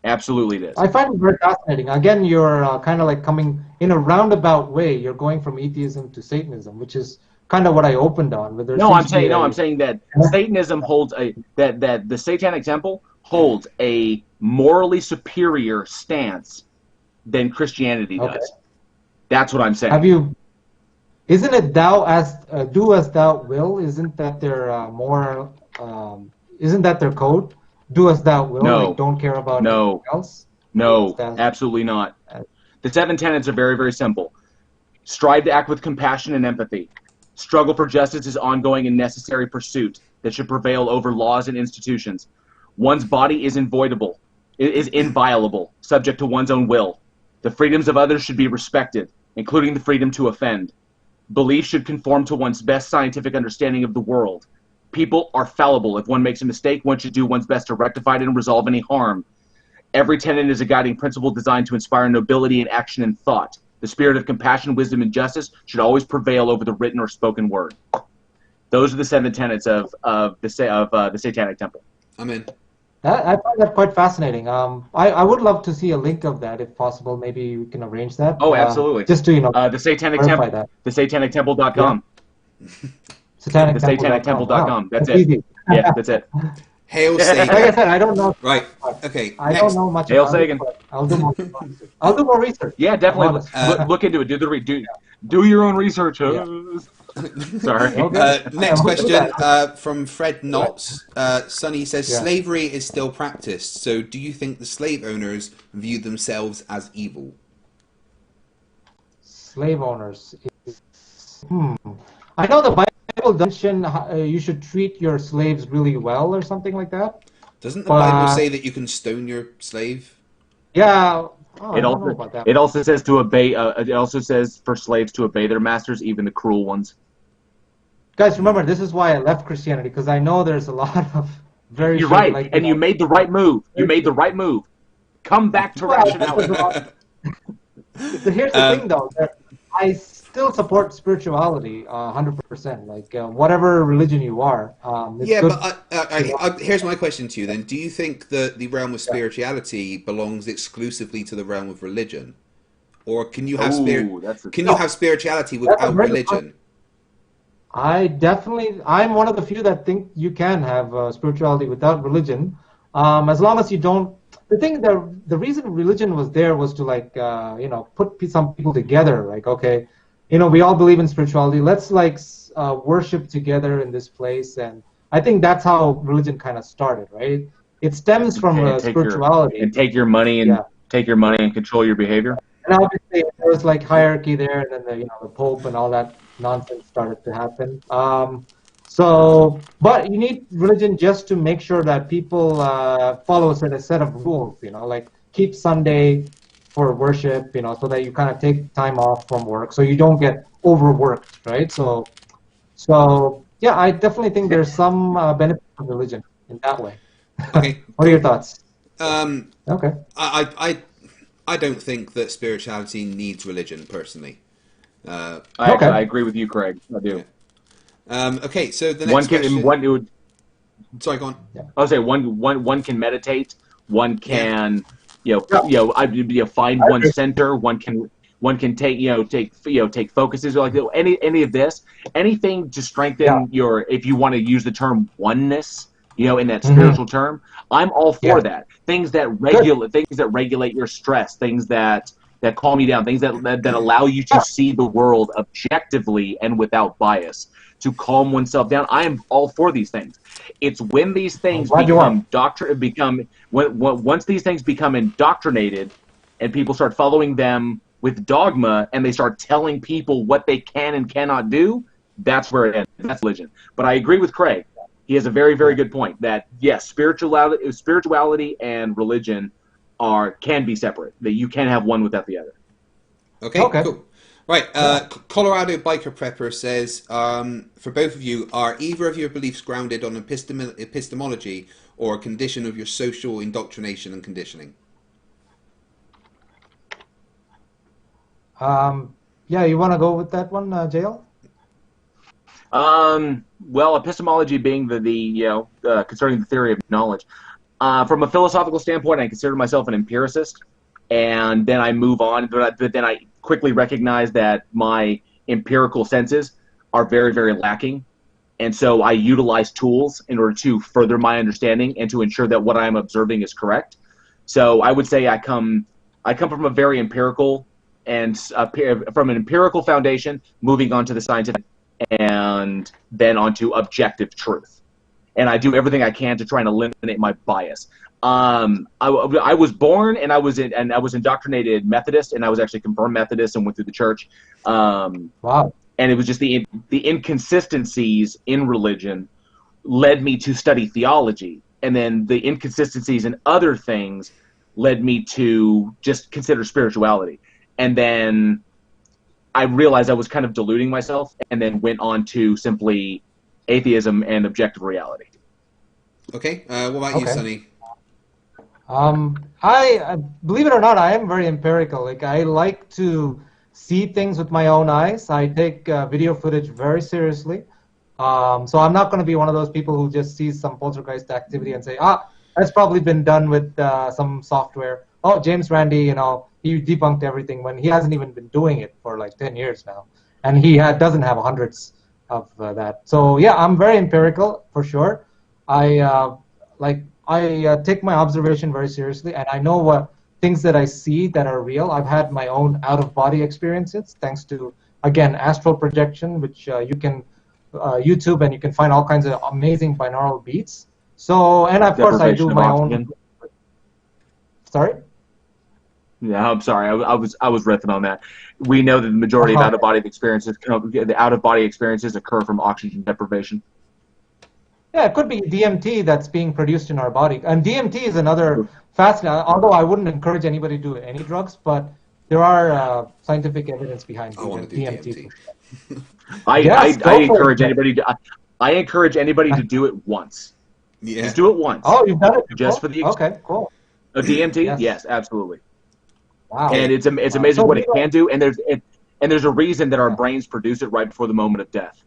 Absolutely, it is. I find it very fascinating. Again, you're kind of like coming in a roundabout way. You're going from atheism to Satanism, which is kind of what I opened on. I'm saying that Satanism holds that the Satanic Temple holds a morally superior stance than Christianity does. That's what I'm saying. Isn't it do as thou will? Isn't that their isn't that their code? Do as thou will. No. Like, don't care about anything else. No, absolutely not. The 7 tenets are very, very simple. Strive to act with compassion and empathy. Struggle for justice is ongoing and necessary pursuit that should prevail over laws and institutions. One's body is inviolable, subject to one's own will. The freedoms of others should be respected, including the freedom to offend. Belief should conform to one's best scientific understanding of the world. People are fallible. If one makes a mistake, one should do one's best to rectify it and resolve any harm. Every tenet is a guiding principle designed to inspire nobility in action and thought. The spirit of compassion, wisdom, and justice should always prevail over the written or spoken word. Those are the 7 tenets of the Satanic Temple. I'm in. I find that quite fascinating. I would love to see a link of that if possible. Maybe we can arrange that. Oh, absolutely. Just to the Satanic Temple. The SatanicTemple.com. Yeah. SatanicTemple.com. Wow. That's it. Easy. Yeah, that's it. Hail Like Satan. I said, I don't know. Right. Okay. I Next. don't know much Hail about Sagan. it, but I'll do more research. I'll do more research. Yeah, definitely. I'm Look into it. Do your own research. Yeah. Sorry. Okay. Next We'll do question that. from Fred Knotts. Sonny says, Yeah. slavery is still practiced, so do you think the slave owners view themselves as evil? Slave owners. I know the Bible mention you should treat your slaves really well or something like that. Doesn't the Bible say that you can stone your slave? Yeah. Oh, I don't know about that. It also says to obey. It also says for slaves to obey their masters, even the cruel ones. Guys, remember, this is why I left Christianity, because I know there's a lot of very. You're right, and you made the right move. You made the right move. Come back to rationality. Here's the thing, though. That I still support spirituality 100%. Like, whatever religion you are. It's Yeah, good. but here's my question to you then. Do you think that the realm of spirituality belongs exclusively to the realm of religion? Or can you have you have spirituality without religion? I'm one of the few that think you can have spirituality without religion, as long as you don't. The reason religion was there was to put some people together. Like, okay, we all believe in spirituality. Let's worship together in this place, and I think that's how religion kind of started, right? It stems from spirituality. Take your money and control your behavior. And obviously there was hierarchy there, and then the Pope and all that nonsense started to happen. But you need religion just to make sure that people follow a set of rules. Like keep Sunday, for worship, so that you kind of take time off from work, so you don't get overworked, right? So yeah, I definitely think there's some benefit of religion in that way. Okay, What are your cool. thoughts? Um, Okay. I don't think that spirituality needs religion personally. Okay. I agree with you, Craig. I do. Okay, so the One next can question. one it would Sorry, go on. I would say one can meditate. One Yeah. can Yeah. find I one agree. center. One can take focuses like any of this, anything to Yeah. strengthen your, if you want to use the term oneness, in that Mm-hmm. spiritual term. I'm all for Yeah. that. Things that Good. regulate your stress, things that calm you down, things that allow you to Yeah. see the world objectively and without bias, to calm oneself down. I am all for these things. It's when these I'm things glad you are. once these things become indoctrinated, and people start following them with dogma, and they start telling people what they can and cannot do. That's where it ends. That's religion. But I agree with Craig. He has a very, very Yeah. good point that yes, spirituality and religion can be separate. That you can't have one without the other. Okay, Okay. cool. Right, Yeah. Colorado Biker Prepper says, for both of you, are either of your beliefs grounded on epistemology or a condition of your social indoctrination and conditioning? Yeah, you want to go with that one, JL? Well, epistemology being concerning the theory of knowledge. From a philosophical standpoint, I consider myself an empiricist, and then I move on. But then I quickly recognize that my empirical senses are very, very lacking, and so I utilize tools in order to further my understanding and to ensure that what I'm observing is correct. So I would say I come from a very empirical and from an empirical foundation, moving on to the scientific, and then onto objective truth. And I do everything I can to try and eliminate my bias. I was born and I was indoctrinated Methodist, and I was actually confirmed Methodist and went through the church. Wow. And it was just the inconsistencies in religion led me to study theology, and then the inconsistencies in other things led me to just consider spirituality. And then I realized I was kind of deluding myself, and then went on to simply atheism and objective reality. Okay, what about you, Okay. Sonny? I believe it or not, I am very empirical. Like, I like to see things with my own eyes. I take video footage very seriously. So I'm not going to be one of those people who just sees some poltergeist activity and say, that's probably been done with some software. Oh, James Randi, he debunked everything, when he hasn't even been doing it for like 10 years now. And he doesn't have hundreds of that. So yeah, I'm very empirical for sure. I take my observation very seriously, and I know what things that I see that are real. I've had my own out-of-body experiences, thanks to, again, astral projection, which you can YouTube, and you can find all kinds of amazing binaural beats. So, and of course, I do Deprivation of my oxygen. own. Sorry. Yeah, I'm sorry. I was riffing on that. We know that the majority of Uh-huh. the out of body experiences occur from oxygen deprivation. Yeah, it could be DMT that's being produced in our body. And DMT is another fascinating, although I wouldn't encourage anybody to do any drugs, but there are scientific evidence behind I want to do DMT. DMT. Yes, go I for encourage it. anybody to do it once. Yeah. Just do it once. Oh, you've done it before? Just for the Okay, cool. DMT? Yes. Yes, absolutely. Wow. And it's amazing So what it these can do. And there's a reason that our brains produce it right before the moment of death.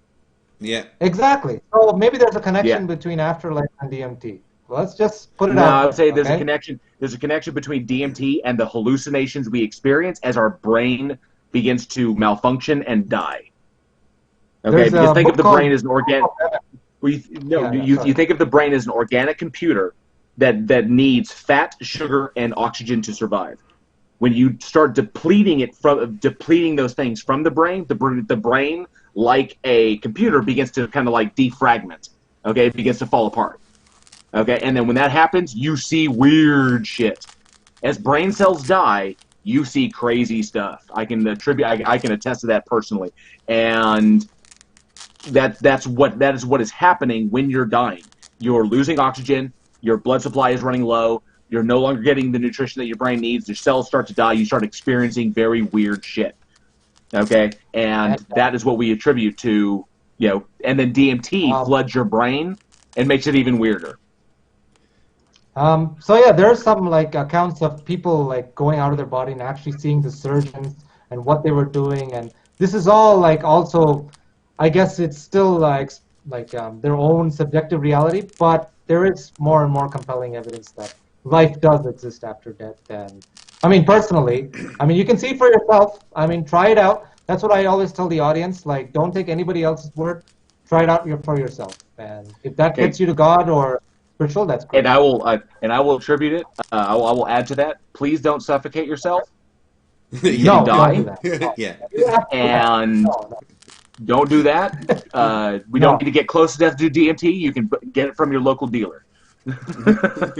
Yeah. Exactly. So maybe there's a connection Yeah. between afterlife and DMT. Let's just put it No, out I there. would say there's a okay? connection. There's a connection between DMT and the hallucinations we experience as our brain begins to malfunction and die. Okay, There's because a think of book the called brain as an organic. You think of the brain as an organic computer that needs fat, sugar, and oxygen to survive. When you start depleting those things from the brain, the brain, like a computer, begins to kind of like defragment. Okay, it begins to fall apart. Okay, and then when that happens, you see weird shit. As brain cells die, you see crazy stuff. I can attest to that personally, and that is what is happening when you're dying. You're losing oxygen. Your blood supply is running low. You're no longer getting the nutrition that your brain needs. Your cells start to die. You start experiencing very weird shit. Okay? And that is what we attribute to, and then DMT floods your brain and makes it even weirder. So yeah, there are some like accounts of people like going out of their body and actually seeing the surgeons and what they were doing, and this is all like also, I guess it's still like their own subjective reality, but there is more and more compelling evidence that life does exist after death. And I mean, personally, I mean, you can see for yourself. I mean, try it out. That's what I always tell the audience. Like, don't take anybody else's word. Try it out for yourself, and if that gets you to God or spiritual, that's great. And I will attribute it. I will add to that. Please don't suffocate yourself. You No, die. don't do that. Yeah. And don't do that. We don't need to get close enough to do DMT. You can get it from your local dealer.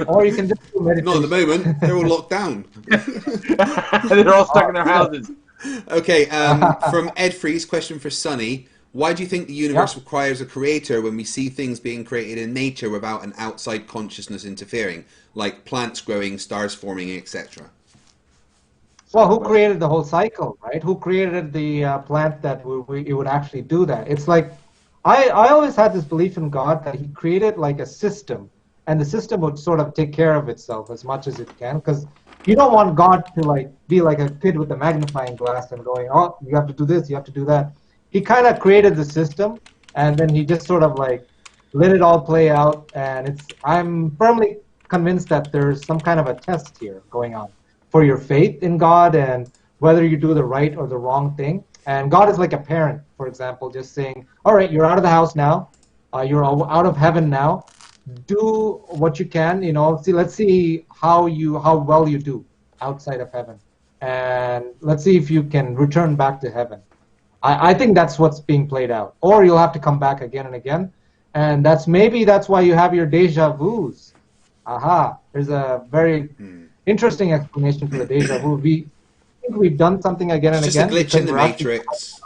Or you can just do meditation. Not at the moment. They're all locked down. They're all stuck in their houses. Okay, from Ed Freeze, question for Sunny. Why do you think the universe requires a creator when we see things being created in nature without an outside consciousness interfering, like plants growing, stars forming, etc.? Well, who created the whole cycle, right? Who created the plant that it would actually do that? It's like, I always had this belief in God that he created like a system, and the system would sort of take care of itself as much as it can, because you don't want God to like be like a kid with a magnifying glass and going, oh, you have to do this, you have to do that. He kind of created the system, and then he just sort of like let it all play out. And I'm firmly convinced that there's some kind of a test here going on for your faith in God and whether you do the right or the wrong thing. And God is like a parent, for example, just saying, all right, you're out of the house now. You're out of heaven now. Do what you can, let's see how well you do outside of heaven. And let's see if you can return back to heaven. I think that's what's being played out. Or you'll have to come back again and again. And that's why you have your deja vus. Aha. There's a very interesting explanation for the deja vu. We think we've done something again and again. Just a glitch in the matrix.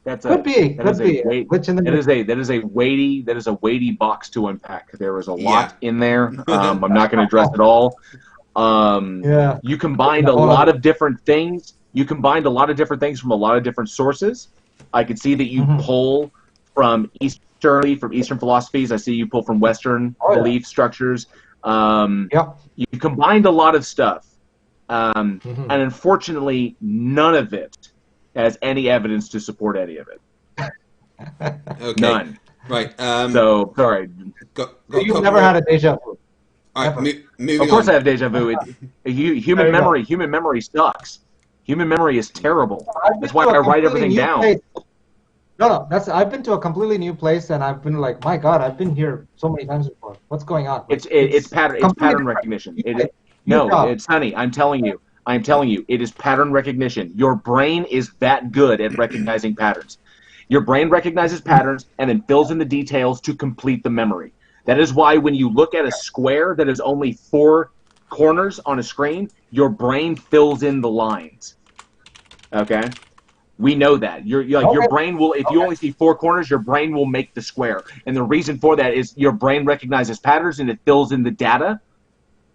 Could be. That is a weighty box to unpack. There is a lot in there. I'm not going to address it all. You combined a lot of different things. You combined a lot of different things from a lot of different sources. I could see that you pull from Eastern philosophies. I see you pull from Western belief structures. You combined a lot of stuff. And unfortunately, none of it has any evidence to support any of it. Okay. None. Right. So, sorry. You've never had a deja vu. All right, moving Of course on. I have deja vu. Human memory sucks. Human memory is terrible. That's why I write everything down. I've been to a completely new place, and I've been like, my God, I've been here so many times before. What's going on? It's pattern recognition. It's Honey. I'm telling you, it is pattern recognition. Your brain is that good at recognizing patterns. Your brain recognizes patterns and then fills in the details to complete the memory. That is why when you look at a square that is only 4 corners on a screen, your brain fills in the lines. Okay? We know that. Your brain will, if you only see 4 corners, your brain will make the square. And the reason for that is your brain recognizes patterns and it fills in the data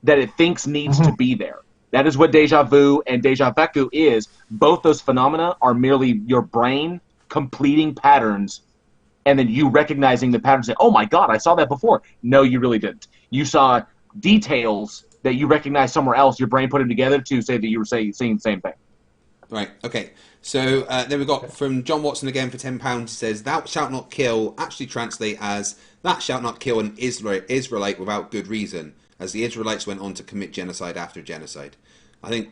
that it thinks needs to be there. That is what deja vu and deja vacu is. Both those phenomena are merely your brain completing patterns and then you recognizing the patterns and say, oh my God, I saw that before. No, you really didn't. You saw details that you recognized somewhere else. Your brain put them together to say that you were seeing the same thing. Right, okay. So then we've got from John Watson again for £10. He says, thou shalt not kill actually translate as, that shalt not kill an Israelite without good reason, as the Israelites went on to commit genocide after genocide. I think,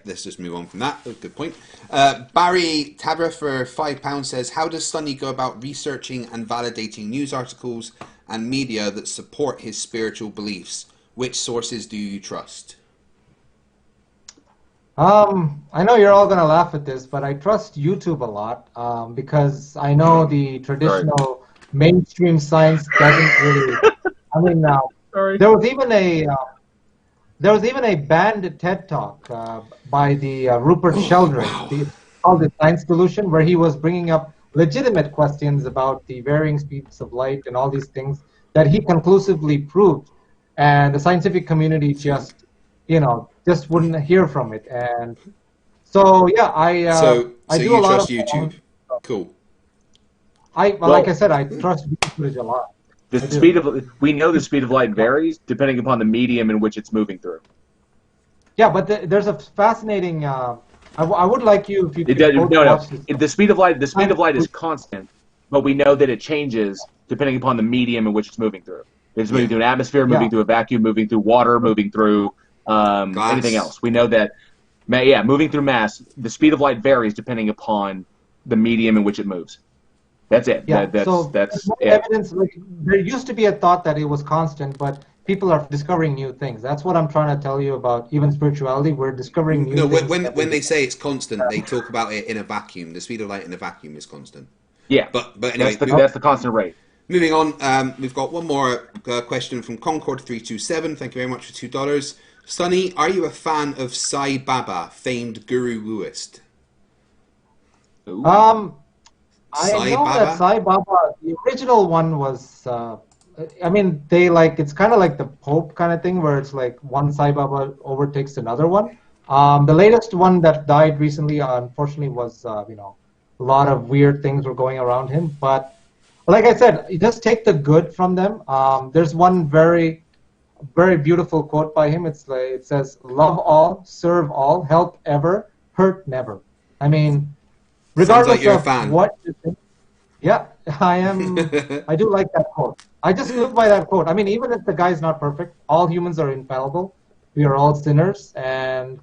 let's just move on from that. Good point. Barry Tabra for £5 says, how does Sunny go about researching and validating news articles and media that support his spiritual beliefs? Which sources do you trust? I know you're all going to laugh at this, but I trust YouTube a lot because I know the traditional mainstream science doesn't really. I mean, there was even a banned TED Talk by the Rupert Sheldrake, called the Science Solution, where he was bringing up legitimate questions about the varying speeds of light and all these things that he conclusively proved. and the scientific community just, just wouldn't hear from it. And so, yeah, So I do you a lot trust of YouTube? Cool. like I said, I trust video footage a lot. We know the speed of light varies depending upon the medium in which it's moving through. Yeah, but there's a fascinating. I would like you if you could both No. watch this. The speed of light is constant, but we know that it changes depending upon the medium in which it's moving through. If it's moving through an atmosphere, moving through a vacuum, moving through water, moving through anything else. We know that, moving through mass, the speed of light varies depending upon the medium in which it moves. That's it. Yeah. That's more it. evidence. Like, there used to be a thought that it was constant, but people are discovering new things. That's what I'm trying to tell you about. Even spirituality, we're discovering new things. No, when they say it's constant, they talk about it in a vacuum. The speed of light in a vacuum is constant. Yeah. But anyway, that's the constant rate. Moving on, we've got one more question from Concord327. Thank you very much for $2. Sunny, are you a fan of Sai Baba, famed guru wooist? Ooh. I Sai know Baba? that Sai Baba, the original one was. It's kind of like the Pope kind of thing, where it's like one Sai Baba overtakes another one. The latest one that died recently, unfortunately, was a lot of weird things were going around him. But like I said, you just take the good from them. There's one very, very beautiful quote by him. It says, "Love all, serve all, help ever, hurt never." I mean, regardless like you're a of fan. what you think. Yeah, I am. I do like that quote. I just live by that quote. I mean, even if the guy's not perfect, all humans are infallible. We are all sinners, and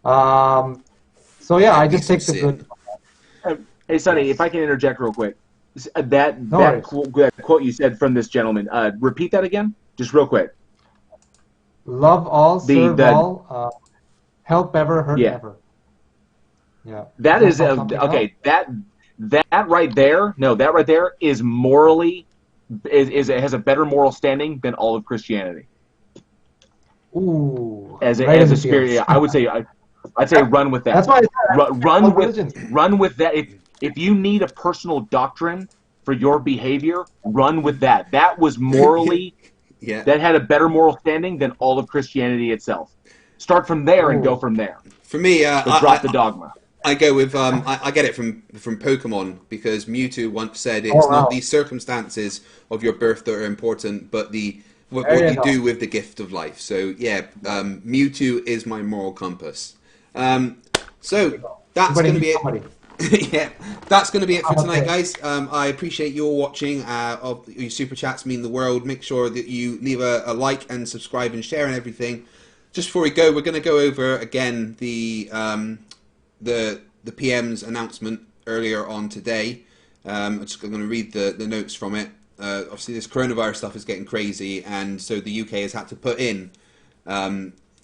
so yeah, I just take the good. Hey, Sonny, if I can interject real quick, that quote you said from this gentleman, repeat that again, just real quick. Love all, serve all, help ever, hurt never. Yeah. That is okay. That right there, that right there is morally has a better moral standing than all of Christianity. Ooh. As a spirit, I would say, I'd say run with that. That's why I said run with that. If you need a personal doctrine for your behavior, run with that. That was morally, that had a better moral standing than all of Christianity itself. Start from there and go from there. For me, drop the dogma. I go with I get it from Pokemon, because Mewtwo once said it's not the circumstances of your birth that are important, but what you do with the gift of life. So yeah, Mewtwo is my moral compass. So that's going to be it. Yeah, that's going to be it for tonight, guys. I appreciate you all watching. Your super chats mean the world. Make sure that you leave a like and subscribe and share and everything. Just before we go, we're going to go over again the PM's announcement earlier on today. I'm going to read the notes from it. Obviously, this coronavirus stuff is getting crazy, and so the UK has had to put in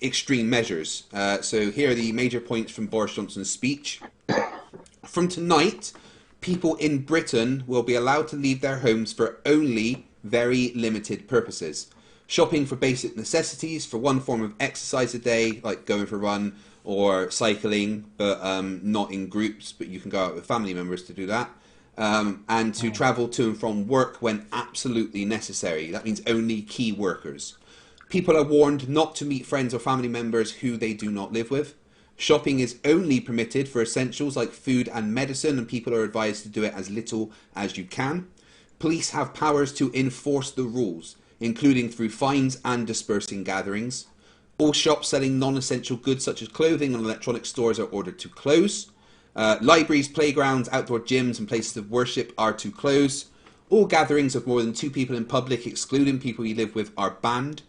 extreme measures. So here are the major points from Boris Johnson's speech. From tonight, people in Britain will be allowed to leave their homes for only very limited purposes. Shopping for basic necessities, for one form of exercise a day, like going for a run, or cycling, but not in groups, but you can go out with family members to do that. And to travel to and from work when absolutely necessary. That means only key workers. People are warned not to meet friends or family members who they do not live with. Shopping is only permitted for essentials like food and medicine, and people are advised to do it as little as you can. Police have powers to enforce the rules, including through fines and dispersing gatherings. All shops selling non-essential goods such as clothing and electronic stores are ordered to close. Libraries, playgrounds, outdoor gyms and places of worship are to close. All gatherings of more than 2 people in public, excluding people you live with, are banned.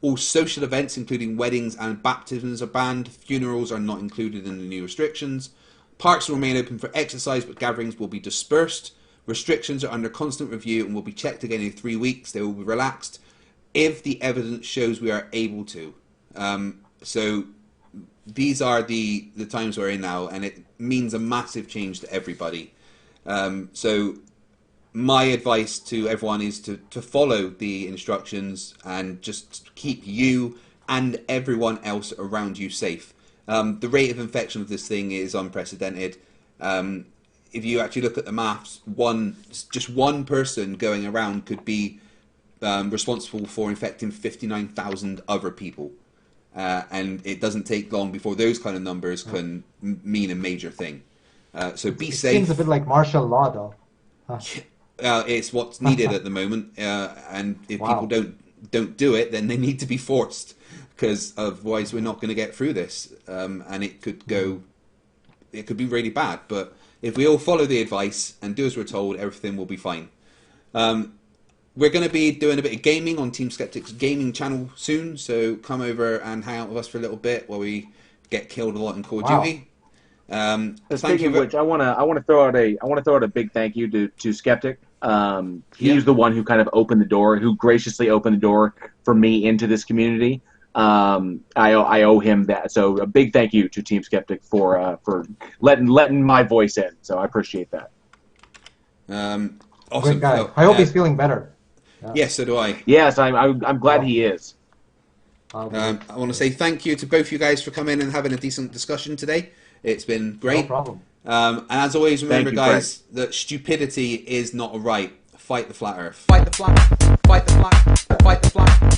All social events, including weddings and baptisms, are banned. Funerals are not included in the new restrictions. Parks will remain open for exercise, but gatherings will be dispersed. Restrictions are under constant review and will be checked again in 3 weeks. They will be relaxed if the evidence shows we are able to. So these are the times we're in now, and it means a massive change to everybody. So my advice to everyone is to follow the instructions and just keep you and everyone else around you safe. The rate of infection of this thing is unprecedented. If you actually look at the maths, just one person going around could be responsible for infecting 59,000 other people. And it doesn't take long before those kind of numbers can mean a major thing. So be safe. Seems a bit like martial law, though. Huh. It's what's needed at the moment, and if people don't do it, then they need to be forced, because otherwise we're not going to get through this, and it could be really bad. But if we all follow the advice and do as we're told, everything will be fine. We're going to be doing a bit of gaming on Team Skeptic's gaming channel soon, so come over and hang out with us for a little bit while we get killed a lot in Call of Duty. Speaking of which, I want to throw out a big thank you to Skeptic. He's the one who kind of opened the door, who graciously opened the door for me into this community. I owe him that. So a big thank you to Team Skeptic for letting my voice in. So I appreciate that. Awesome. Great guy. I hope he's feeling better. Yes, so do I. Yes, I'm glad he is. I want to say thank you to both you guys for coming and having a decent discussion today. It's been great. No problem. And as always, remember, guys, that stupidity is not a right. Fight the flat earth. Fight the flat. Fight the flat. Fight the flat.